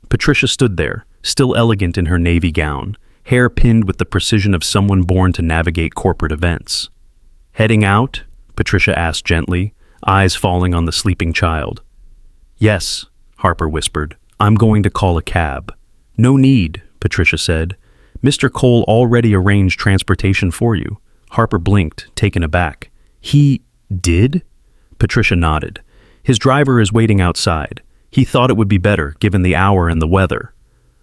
Patricia stood there, still elegant in her navy gown, hair pinned with the precision of someone born to navigate corporate events. "Heading out?" Patricia asked gently, eyes falling on the sleeping child. "Yes," Harper whispered. "I'm going to call a cab." "No need," Patricia said. "Mr. Cole already arranged transportation for you." Harper blinked, taken aback. "He did?" Patricia nodded. "His driver is waiting outside. He thought it would be better, given the hour and the weather."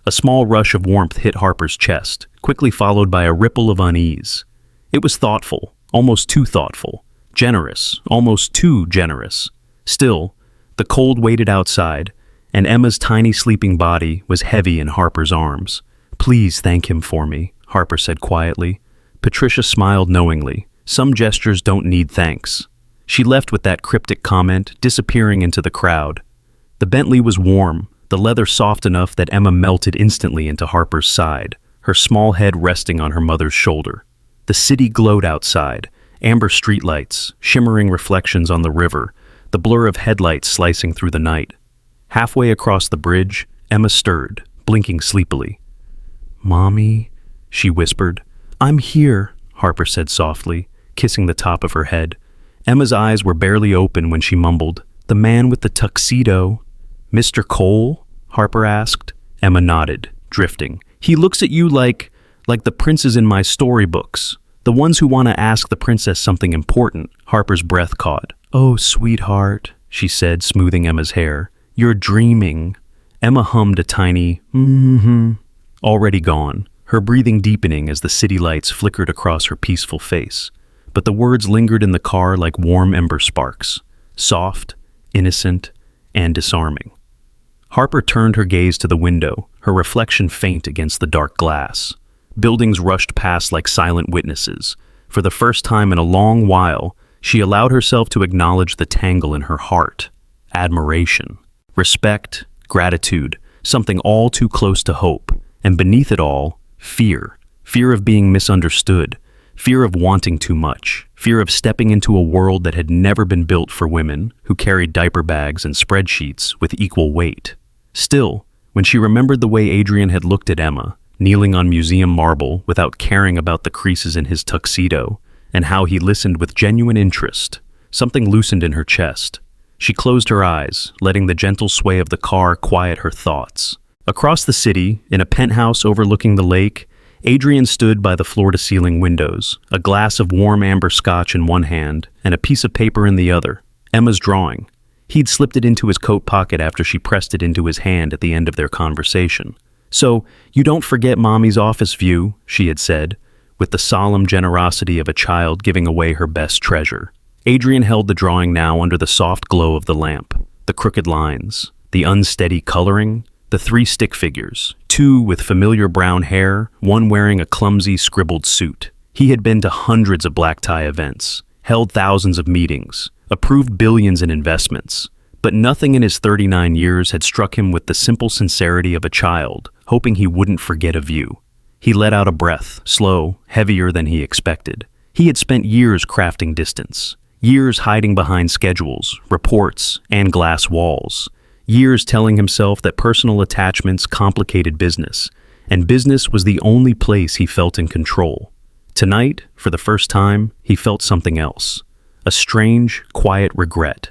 A small rush of warmth hit Harper's chest, quickly followed by a ripple of unease. It was thoughtful, almost too thoughtful. Generous, almost too generous. Still, the cold waited outside, and Emma's tiny sleeping body was heavy in Harper's arms. "Please thank him for me," Harper said quietly. Patricia smiled knowingly. Some gestures don't need thanks. She left with that cryptic comment, disappearing into the crowd. The Bentley was warm, the leather soft enough that Emma melted instantly into Harper's side, her small head resting on her mother's shoulder. The city glowed outside, amber streetlights, shimmering reflections on the river, the blur of headlights slicing through the night. Halfway across the bridge, Emma stirred, blinking sleepily. "Mommy," she whispered. "I'm here," Harper said softly, kissing the top of her head. Emma's eyes were barely open when she mumbled, "The man with the tuxedo." "Mr. Cole?" Harper asked. Emma nodded, drifting. He looks at you like the princes in my storybooks. The ones who want to ask the princess something important. Harper's breath caught. Oh, sweetheart, she said, smoothing Emma's hair. You're dreaming. Emma hummed a tiny, already gone, her breathing deepening as the city lights flickered across her peaceful face. But the words lingered in the car like warm ember sparks, soft, innocent, and disarming. Harper turned her gaze to the window, her reflection faint against the dark glass. Buildings rushed past like silent witnesses. For the first time in a long while, she allowed herself to acknowledge the tangle in her heart. Admiration, respect, gratitude, something all too close to hope, and beneath it all, fear. Fear of being misunderstood, fear of wanting too much, fear of stepping into a world that had never been built for women who carried diaper bags and spreadsheets with equal weight. Still, when she remembered the way Adrian had looked at Emma, kneeling on museum marble without caring about the creases in his tuxedo, and how he listened with genuine interest, something loosened in her chest. She closed her eyes, letting the gentle sway of the car quiet her thoughts. Across the city, in a penthouse overlooking the lake, Adrian stood by the floor-to-ceiling windows, a glass of warm amber scotch in one hand and a piece of paper in the other, Emma's drawing. He'd slipped it into his coat pocket after she pressed it into his hand at the end of their conversation. So, you don't forget Mommy's office view, she had said, with the solemn generosity of a child giving away her best treasure. Adrian held the drawing now under the soft glow of the lamp, the crooked lines, the unsteady coloring, the 3 stick figures, 2 with familiar brown hair, one wearing a clumsy scribbled suit. He had been to hundreds of black tie events, held thousands of meetings, approved billions in investments, but nothing in his 39 years had struck him with the simple sincerity of a child, hoping he wouldn't forget a view. He let out a breath, slow, heavier than he expected. He had spent years crafting distance, years hiding behind schedules, reports, and glass walls, years telling himself that personal attachments complicated business, and business was the only place he felt in control. Tonight, for the first time, he felt something else. A strange, quiet regret.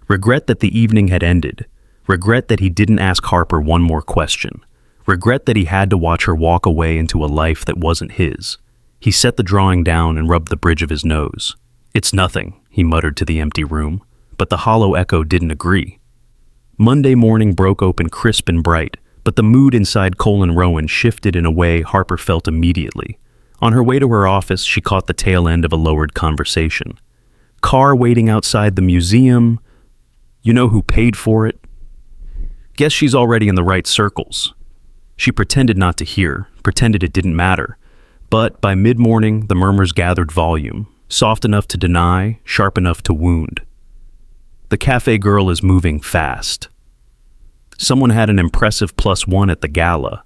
Regret that the evening had ended. Regret that he didn't ask Harper one more question. Regret that he had to watch her walk away into a life that wasn't his. He set the drawing down and rubbed the bridge of his nose. It's nothing, he muttered to the empty room, but the hollow echo didn't agree. Monday morning broke open crisp and bright, but the mood inside Cole and Rowan shifted in a way Harper felt immediately. On her way to her office, she caught the tail end of a lowered conversation. Car waiting outside the museum. You know who paid for it? Guess she's already in the right circles. She pretended not to hear, pretended it didn't matter. But by mid-morning, the murmurs gathered volume, soft enough to deny, sharp enough to wound. The cafe girl is moving fast. Someone had an impressive +1 at the gala.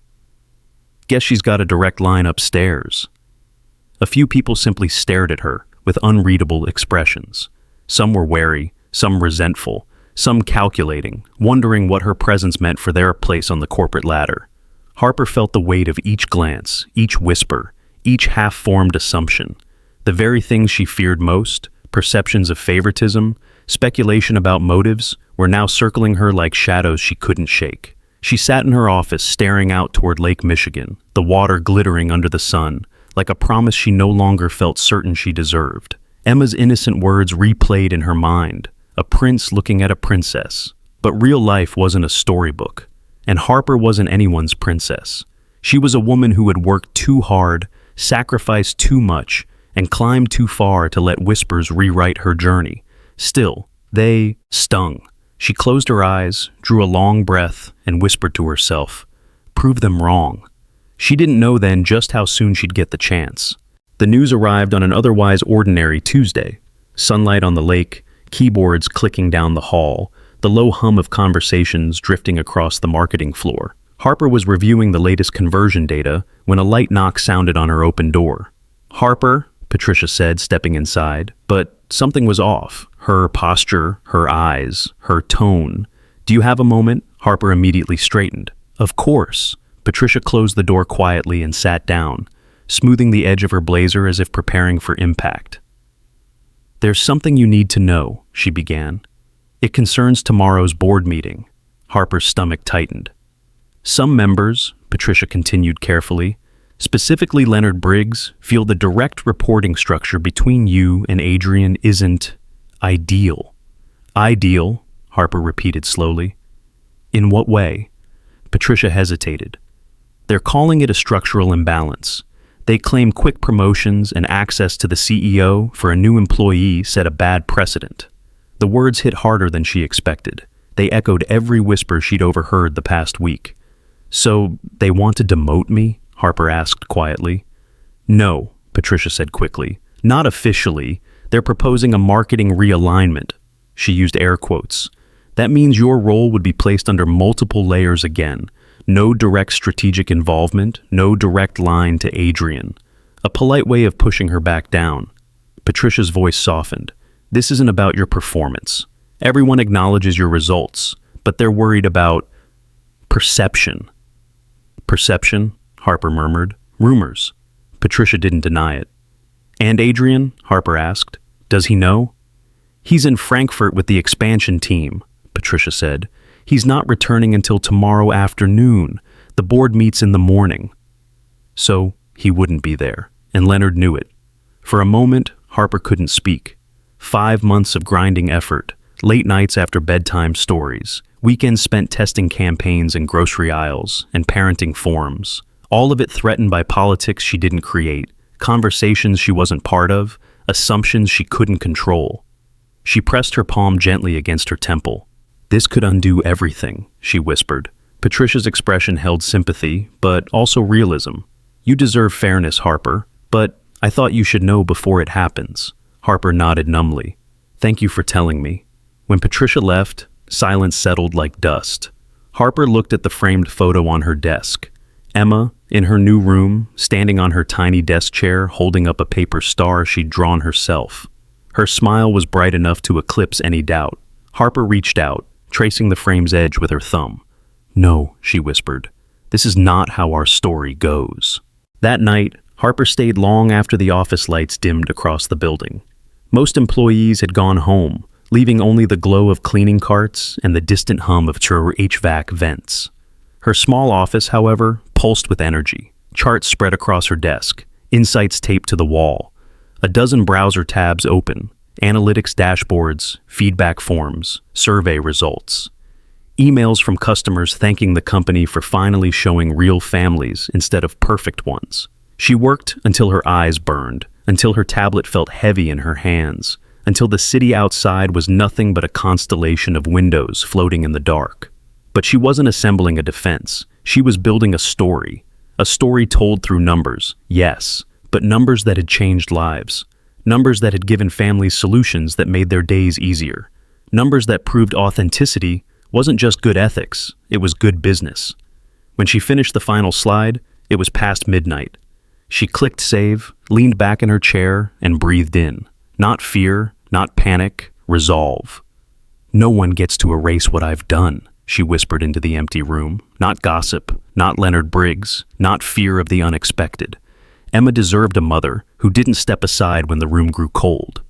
Guess she's got a direct line upstairs. A few people simply stared at her with unreadable expressions. Some were wary, some resentful, some calculating, wondering what her presence meant for their place on the corporate ladder. Harper felt the weight of each glance, each whisper, each half-formed assumption. The very things she feared most, perceptions of favoritism, speculation about motives, were now circling her like shadows she couldn't shake. She sat in her office staring out toward Lake Michigan, the water glittering under the sun, like a promise she no longer felt certain she deserved. Emma's innocent words replayed in her mind, a prince looking at a princess. But real life wasn't a storybook, and Harper wasn't anyone's princess. She was a woman who had worked too hard, sacrificed too much, and climbed too far to let whispers rewrite her journey. Still, they stung. She closed her eyes, drew a long breath, and whispered to herself, "Prove them wrong." She didn't know then just how soon she'd get the chance. The news arrived on an otherwise ordinary Tuesday. Sunlight on the lake, keyboards clicking down the hall, the low hum of conversations drifting across the marketing floor. Harper was reviewing the latest conversion data when a light knock sounded on her open door. "Harper," Patricia said, stepping inside, but something was off. Her posture, her eyes, her tone. "Do you have a moment?" Harper immediately straightened. "Of course." Patricia closed the door quietly and sat down, smoothing the edge of her blazer as if preparing for impact. "There's something you need to know," she began. "It concerns tomorrow's board meeting." Harper's stomach tightened. Some members, Patricia continued carefully, specifically Leonard Briggs, feel the direct reporting structure between you and Adrian isn't ideal. Ideal, Harper repeated slowly. In what way? Patricia hesitated. They're calling it a structural imbalance. They claim quick promotions and access to the CEO for a new employee set a bad precedent. The words hit harder than she expected. They echoed every whisper she'd overheard the past week. So, they want to demote me? Harper asked quietly. No, Patricia said quickly. Not officially. They're proposing a marketing realignment. She used air quotes. That means your role would be placed under multiple layers again. No direct strategic involvement, no direct line to Adrian. A polite way of pushing her back down. Patricia's voice softened. This isn't about your performance. Everyone acknowledges your results, but they're worried about perception. Perception? Harper murmured. Rumors. Patricia didn't deny it. And Adrian? Harper asked. Does he know? He's in Frankfurt with the expansion team, Patricia said. He's not returning until tomorrow afternoon. The board meets in the morning. So, he wouldn't be there, and Leonard knew it. For a moment, Harper couldn't speak. 5 months of grinding effort, late nights after bedtime stories, weekends spent testing campaigns in grocery aisles and parenting forums, all of it threatened by politics she didn't create, conversations she wasn't part of, assumptions she couldn't control. She pressed her palm gently against her temple. This could undo everything, she whispered. Patricia's expression held sympathy, but also realism. You deserve fairness, Harper, but I thought you should know before it happens. Harper nodded numbly. Thank you for telling me. When Patricia left, silence settled like dust. Harper looked at the framed photo on her desk. Emma, in her new room, standing on her tiny desk chair, holding up a paper star she'd drawn herself. Her smile was bright enough to eclipse any doubt. Harper reached out, tracing the frame's edge with her thumb. No, she whispered. This is not how our story goes. That night, Harper stayed long after the office lights dimmed across the building. Most employees had gone home, leaving only the glow of cleaning carts and the distant hum of HVAC vents. Her small office, however, pulsed with energy. Charts spread across her desk, insights taped to the wall. A dozen browser tabs open, analytics dashboards, feedback forms, survey results. Emails from customers thanking the company for finally showing real families instead of perfect ones. She worked until her eyes burned, until her tablet felt heavy in her hands, until the city outside was nothing but a constellation of windows floating in the dark. But she wasn't assembling a defense. She was building a story told through numbers, yes, but numbers that had changed lives. Numbers that had given families solutions that made their days easier. Numbers that proved authenticity wasn't just good ethics, it was good business. When she finished the final slide, it was past midnight. She clicked save, leaned back in her chair, and breathed in. Not fear, not panic, resolve. No one gets to erase what I've done, she whispered into the empty room. Not gossip, not Leonard Briggs, not fear of the unexpected. Emma deserved a mother who didn't step aside when the room grew cold.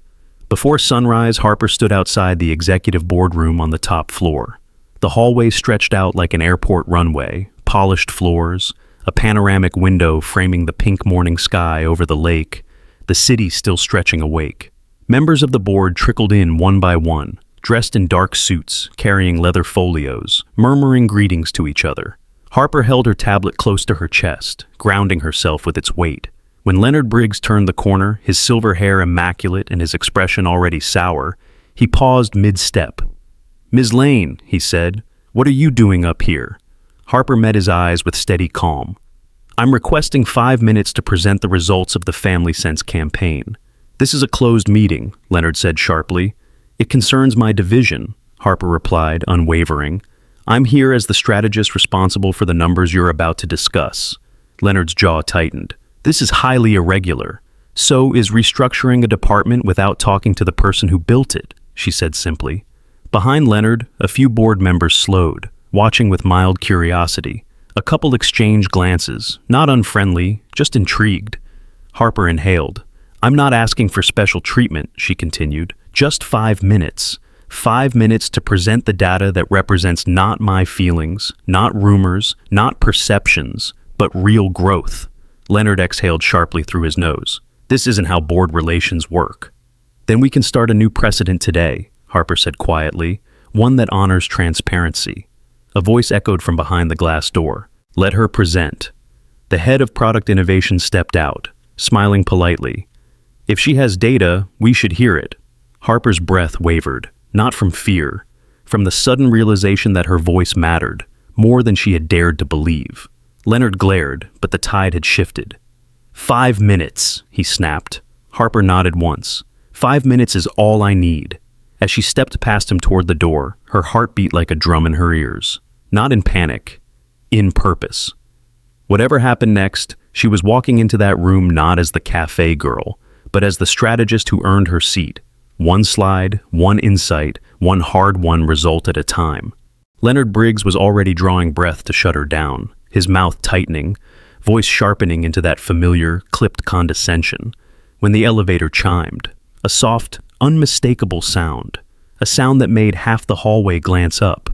Before sunrise, Harper stood outside the executive boardroom on the top floor. The hallway stretched out like an airport runway, polished floors, a panoramic window framing the pink morning sky over the lake, the city still stretching awake. Members of the board trickled in one by one, dressed in dark suits, carrying leather folios, murmuring greetings to each other. Harper held her tablet close to her chest, grounding herself with its weight. When Leonard Briggs turned the corner, his silver hair immaculate and his expression already sour, he paused mid-step. "Ms. Lane," he said, "what are you doing up here?" Harper met his eyes with steady calm. "I'm requesting 5 minutes to present the results of the Family Sense campaign." "This is a closed meeting," Leonard said sharply. "It concerns my division," Harper replied, unwavering. "I'm here as the strategist responsible for the numbers you're about to discuss." Leonard's jaw tightened. "This is highly irregular. So is restructuring a department without talking to the person who built it," she said simply. Behind Leonard, a few board members slowed, watching with mild curiosity. A couple exchanged glances, not unfriendly, just intrigued. Harper inhaled. "I'm not asking for special treatment," she continued. "Just 5 minutes. 5 minutes to present the data that represents not my feelings, not rumors, not perceptions, but real growth. Leonard exhaled sharply through his nose. This isn't how board relations work. Then we can start a new precedent today, Harper said quietly, one that honors transparency. A voice echoed from behind the glass door. Let her present. The head of product innovation stepped out, smiling politely. If she has data, we should hear it. Harper's breath wavered, not from fear, from the sudden realization that her voice mattered, more than she had dared to believe. Leonard glared, but the tide had shifted. 5 minutes, he snapped. Harper nodded once. 5 minutes is all I need. As she stepped past him toward the door, her heart beat like a drum in her ears. Not in panic, in purpose. Whatever happened next, she was walking into that room not as the Café girl, but as the strategist who earned her seat. One slide, one insight, one hard-won result at a time. Leonard Briggs was already drawing breath to shut her down, his mouth tightening, voice sharpening into that familiar, clipped condescension, when the elevator chimed. A soft, unmistakable sound, a sound that made half the hallway glance up.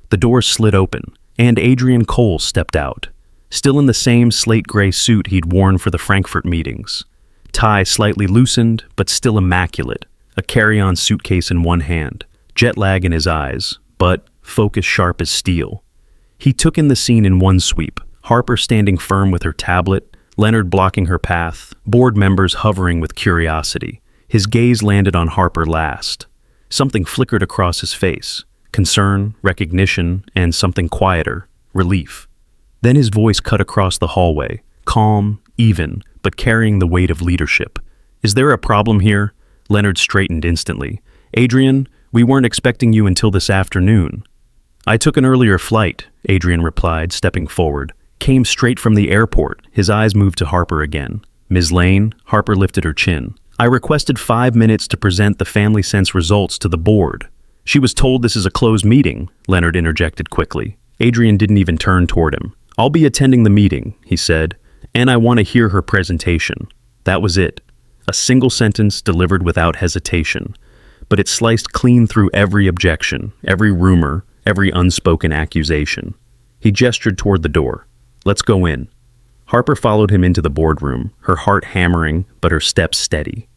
The doors slid open, and Adrian Cole stepped out, still in the same slate-gray suit he'd worn for the Frankfurt meetings. Tie slightly loosened, but still immaculate, a carry-on suitcase in one hand, jet lag in his eyes, but focus sharp as steel. He took in the scene in one sweep, Harper standing firm with her tablet, Leonard blocking her path, board members hovering with curiosity. His gaze landed on Harper last. Something flickered across his face. Concern, recognition, and something quieter, relief. Then his voice cut across the hallway, calm, even, but carrying the weight of leadership. Is there a problem here? Leonard straightened instantly. Adrian, we weren't expecting you until this afternoon. I took an earlier flight, Adrian replied, stepping forward. Came straight from the airport. His eyes moved to Harper again. Ms. Lane, Harper lifted her chin. I requested 5 minutes to present the Family Sense results to the board. She was told this is a closed meeting, Leonard interjected quickly. Adrian didn't even turn toward him. I'll be attending the meeting, he said, and I want to hear her presentation. That was it. A single sentence delivered without hesitation, but it sliced clean through every objection, every rumor, every unspoken accusation. He gestured toward the door. Let's go in. Harper followed him into the boardroom, her heart hammering, but her steps steady.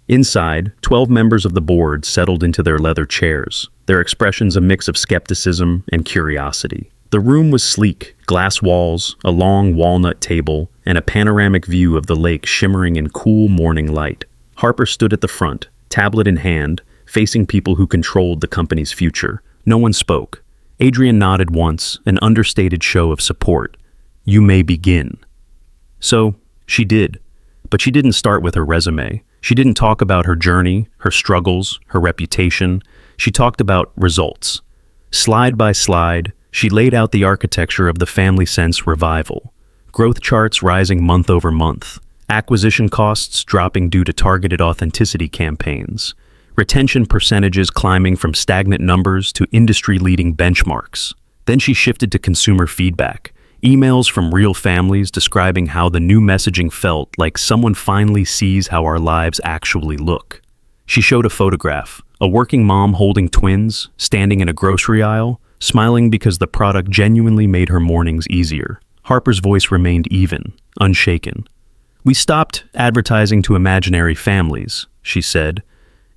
Inside, 12 members of the board settled into their leather chairs, their expressions a mix of skepticism and curiosity. The room was sleek, glass walls, a long walnut table, and a panoramic view of the lake shimmering in cool morning light. Harper stood at the front, tablet in hand, facing people who controlled the company's future. No one spoke. Adrian nodded once, an understated show of support. You may begin. So, she did. But she didn't start with her resume. She didn't talk about her journey, her struggles, her reputation. She talked about results. Slide by slide, she laid out the architecture of the Family Sense revival. Growth charts rising month over month. Acquisition costs dropping due to targeted authenticity campaigns. Retention percentages climbing from stagnant numbers to industry-leading benchmarks. Then she shifted to consumer feedback. Emails from real families describing how the new messaging felt like someone finally sees how our lives actually look. She showed a photograph, a working mom holding twins, standing in a grocery aisle, smiling because the product genuinely made her mornings easier. Harper's voice remained even, unshaken. We stopped advertising to imaginary families, she said,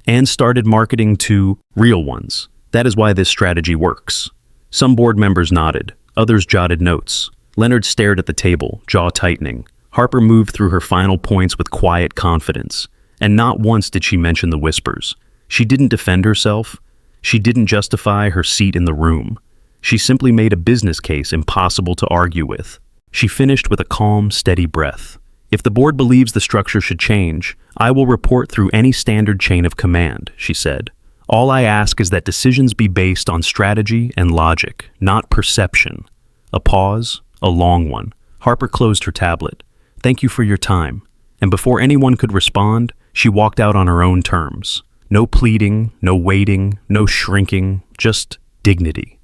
and started marketing to real ones. That is why this strategy works. Some board members nodded, others jotted notes. Leonard stared at the table, jaw tightening. Harper moved through her final points with quiet confidence, and not once did she mention the whispers. She didn't defend herself. She didn't justify her seat in the room. She simply made a business case impossible to argue with. She finished with a calm, steady breath. If the board believes the structure should change, I will report through any standard chain of command, she said. All I ask is that decisions be based on strategy and logic, not perception. A pause, a long one. Harper closed her tablet. Thank you for your time. And before anyone could respond, she walked out on her own terms. No pleading, no waiting, no shrinking, just dignity.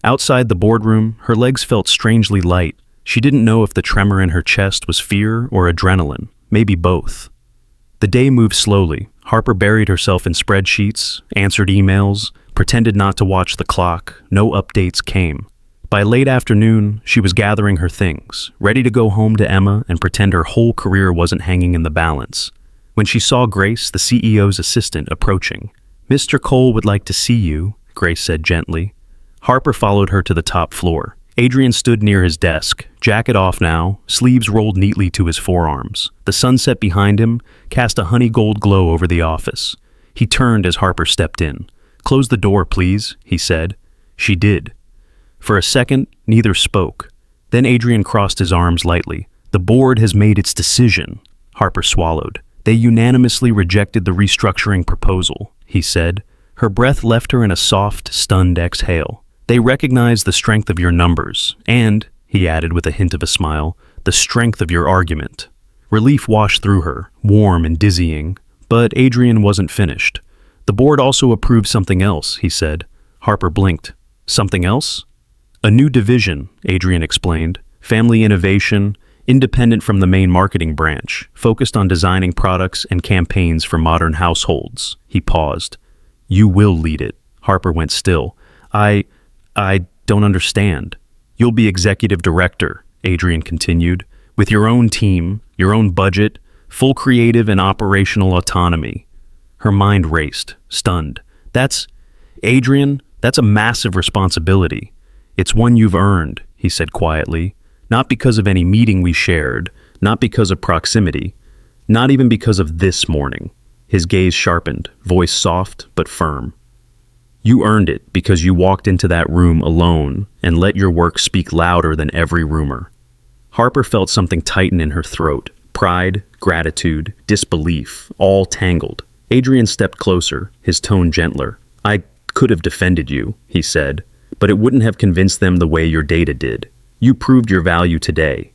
Outside the boardroom, her legs felt strangely light. She didn't know if the tremor in her chest was fear or adrenaline, maybe both. The day moved slowly. Harper buried herself in spreadsheets, answered emails, pretended not to watch the clock. No updates came. By late afternoon, she was gathering her things, ready to go home to Emma and pretend her whole career wasn't hanging in the balance, when she saw Grace, the CEO's assistant, approaching. "Mr. Cole would like to see you," Grace said gently. Harper followed her to the top floor. Adrian stood near his desk, jacket off now, sleeves rolled neatly to his forearms. The sunset behind him cast a honey-gold glow over the office. He turned as Harper stepped in. "Close the door, please," he said. She did. For a second, neither spoke. Then Adrian crossed his arms lightly. "The board has made its decision," Harper swallowed. "They unanimously rejected the restructuring proposal," he said. Her breath left her in a soft, stunned exhale. "They recognize the strength of your numbers, and," he added with a hint of a smile, "the strength of your argument." Relief washed through her, warm and dizzying, but Adrian wasn't finished. "The board also approved something else," he said. Harper blinked. "Something else?" "A new division," Adrian explained. "Family innovation, independent from the main marketing branch, focused on designing products and campaigns for modern households." He paused. "You will lead it." Harper went still. I don't understand." "You'll be executive director," Adrian continued, "with your own team, your own budget, full creative and operational autonomy." Her mind raced, stunned. Adrian, that's a massive responsibility. "It's one you've earned," he said quietly, "not because of any meeting we shared, not because of proximity, not even because of this morning." His gaze sharpened, voice soft but firm. "You earned it because you walked into that room alone and let your work speak louder than every rumor." Harper felt something tighten in her throat. Pride, gratitude, disbelief, all tangled. Adrian stepped closer, his tone gentler. "I could have defended you," he said, "but it wouldn't have convinced them the way your data did. You proved your value today.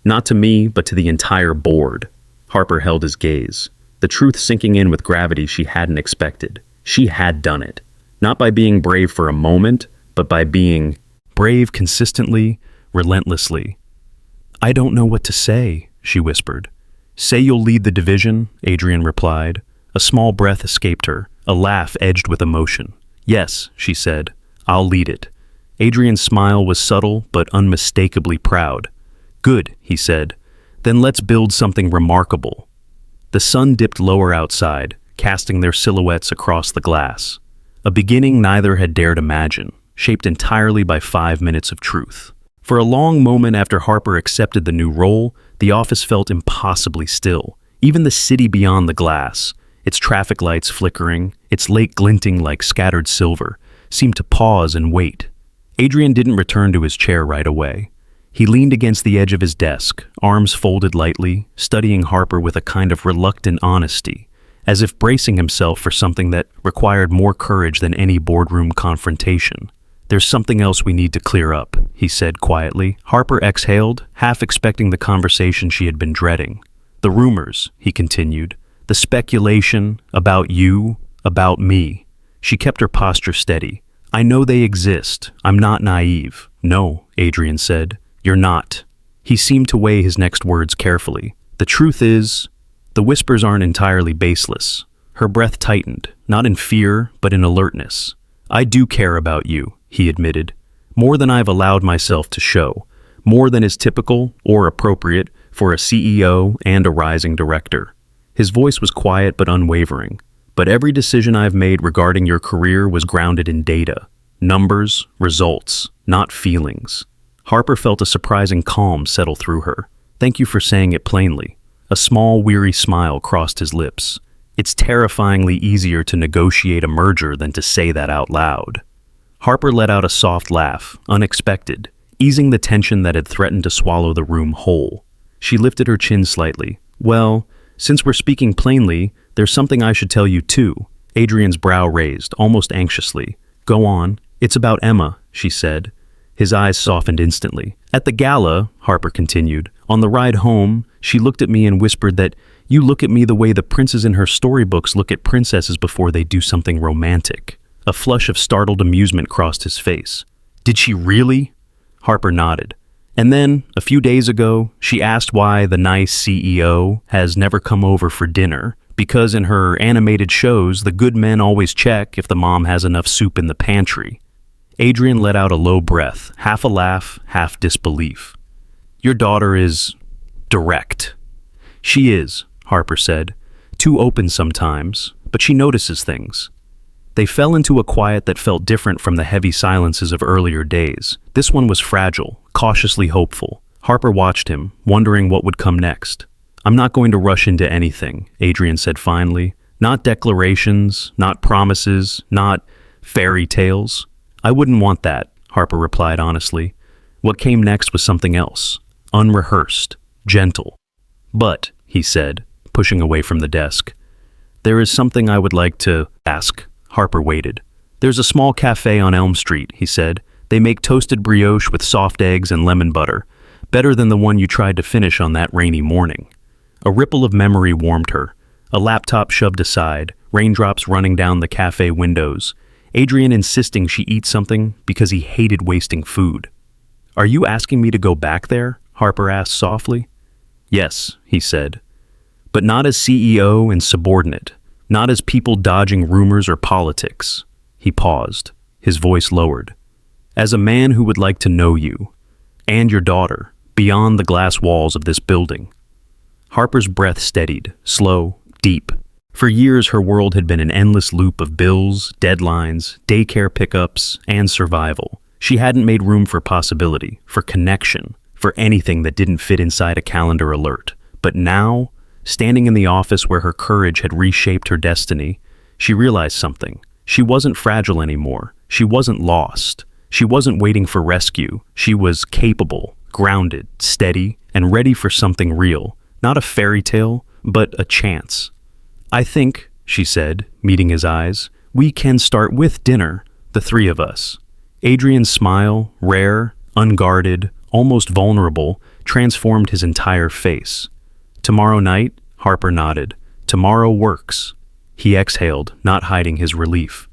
Not to me, but to the entire board." Harper held his gaze, the truth sinking in with gravity she hadn't expected. She had done it. Not by being brave for a moment, but by being brave consistently, relentlessly. "I don't know what to say," she whispered. "Say you'll lead the division," Adrian replied. A small breath escaped her, a laugh edged with emotion. "Yes," she said, "I'll lead it." Adrian's smile was subtle but unmistakably proud. "Good," he said. "Then let's build something remarkable." The sun dipped lower outside, casting their silhouettes across the glass. A beginning neither had dared imagine, shaped entirely by 5 minutes of truth. For a long moment after Harper accepted the new role, the office felt impossibly still. Even the city beyond the glass, its traffic lights flickering, its lake glinting like scattered silver, seemed to pause and wait. Adrian didn't return to his chair right away. He leaned against the edge of his desk, arms folded lightly, studying Harper with a kind of reluctant honesty, as if bracing himself for something that required more courage than any boardroom confrontation. "There's something else we need to clear up," he said quietly. Harper exhaled, half expecting the conversation she had been dreading. "The rumors," he continued, "the speculation about you, about me." She kept her posture steady. "I know they exist. I'm not naive." "No," Adrian said, "you're not." He seemed to weigh his next words carefully. "The truth is, the whispers aren't entirely baseless." Her breath tightened, not in fear, but in alertness. "I do care about you," he admitted, "more than I've allowed myself to show, more than is typical or appropriate for a CEO and a rising director." His voice was quiet but unwavering. "But every decision I've made regarding your career was grounded in data, numbers, results, not feelings." Harper felt a surprising calm settle through her. "Thank you for saying it plainly." A small, weary smile crossed his lips. "It's terrifyingly easier to negotiate a merger than to say that out loud." Harper let out a soft laugh, unexpected, easing the tension that had threatened to swallow the room whole. She lifted her chin slightly. "Well, since we're speaking plainly, there's something I should tell you too." Adrian's brow raised, almost anxiously. "Go on." "It's about Emma," she said. His eyes softened instantly. "At the gala," Harper continued, "on the ride home, she looked at me and whispered that you look at me the way the princes in her storybooks look at princesses before they do something romantic." A flush of startled amusement crossed his face. "Did she really?" Harper nodded. "And then, a few days ago, she asked why the nice CEO has never come over for dinner, Because in her animated shows, the good men always check if the mom has enough soup in the pantry. Adrian let out a low breath, half a laugh, half disbelief. Your daughter is direct. She is, Harper said. Too open sometimes, but she notices things. They fell into a quiet that felt different from the heavy silences of earlier days. This one was fragile, cautiously hopeful. Harper watched him, wondering what would come next. I'm not going to rush into anything, Adrian said finally. Not declarations, not promises, not fairy tales. I wouldn't want that, Harper replied honestly. What came next was something else, unrehearsed, gentle. But, he said, pushing away from the desk, there is something I would like to ask. Harper waited. There's a small cafe on Elm Street, he said. They make toasted brioche with soft eggs and lemon butter, better than the one you tried to finish on that rainy morning. A ripple of memory warmed her. A laptop shoved aside, raindrops running down the cafe windows, Adrian insisting she eat something because he hated wasting food. Are you asking me to go back there? Harper asked softly. Yes, he said. But not as CEO and subordinate, not as people dodging rumors or politics. He paused, his voice lowered. As a man who would like to know you, and your daughter, beyond the glass walls of this building. Harper's breath steadied, slow, deep. For years, her world had been an endless loop of bills, deadlines, daycare pickups, and survival. She hadn't made room for possibility, for connection, for anything that didn't fit inside a calendar alert. But now, standing in the office where her courage had reshaped her destiny, she realized something. She wasn't fragile anymore. She wasn't lost. She wasn't waiting for rescue. She was capable, grounded, steady, and ready for something real. Not a fairy tale, but a chance. I think, she said, meeting his eyes, we can start with dinner, the three of us. Adrian's smile, rare, unguarded, almost vulnerable, transformed his entire face. Tomorrow night, Harper nodded. Tomorrow works. He exhaled, not hiding his relief.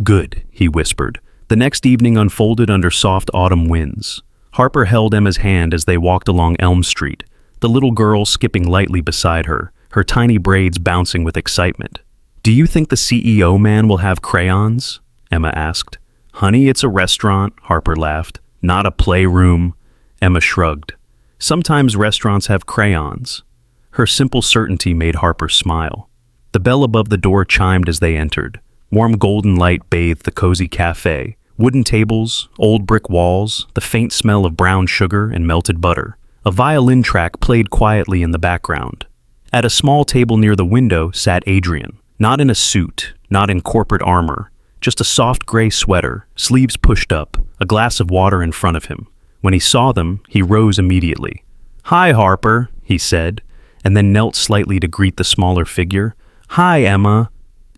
Good, he whispered. The next evening unfolded under soft autumn winds. Harper held Emma's hand as they walked along Elm Street, the little girl skipping lightly beside her, her tiny braids bouncing with excitement. Do you think the CEO man will have crayons? Emma asked. Honey, it's a restaurant, Harper laughed. Not a playroom. Emma shrugged. Sometimes restaurants have crayons. Her simple certainty made Harper smile. The bell above the door chimed as they entered. Warm golden light bathed the cozy cafe. Wooden tables, old brick walls, the faint smell of brown sugar and melted butter. A violin track played quietly in the background. At a small table near the window sat Adrian, not in a suit, not in corporate armor, just a soft gray sweater, sleeves pushed up, a glass of water in front of him. When he saw them, he rose immediately. Hi, Harper, he said, and then knelt slightly to greet the smaller figure. Hi, Emma.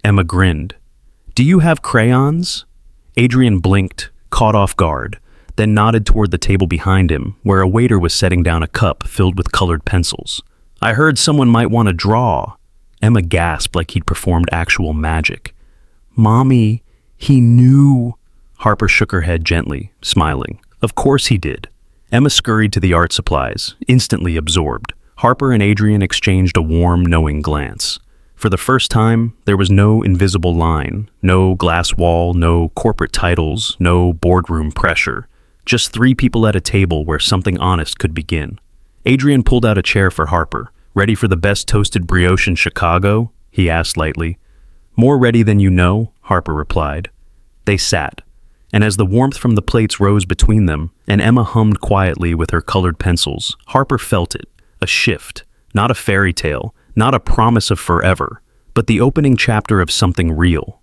Emma grinned. Do you have crayons? Adrian blinked, caught off guard, then nodded toward the table behind him, where a waiter was setting down a cup filled with colored pencils. I heard someone might want to draw. Emma gasped like he'd performed actual magic. Mommy, he knew. Harper shook her head gently, smiling. Of course he did. Emma scurried to the art supplies, instantly absorbed. Harper and Adrian exchanged a warm, knowing glance. For the first time, there was no invisible line, no glass wall, no corporate titles, no boardroom pressure. Just three people at a table where something honest could begin. Adrian pulled out a chair for Harper. Ready for the best toasted brioche in Chicago? He asked lightly. More ready than you know, Harper replied. They sat, and as the warmth from the plates rose between them, and Emma hummed quietly with her colored pencils, Harper felt it, a shift, not a fairy tale, not a promise of forever, but the opening chapter of something real.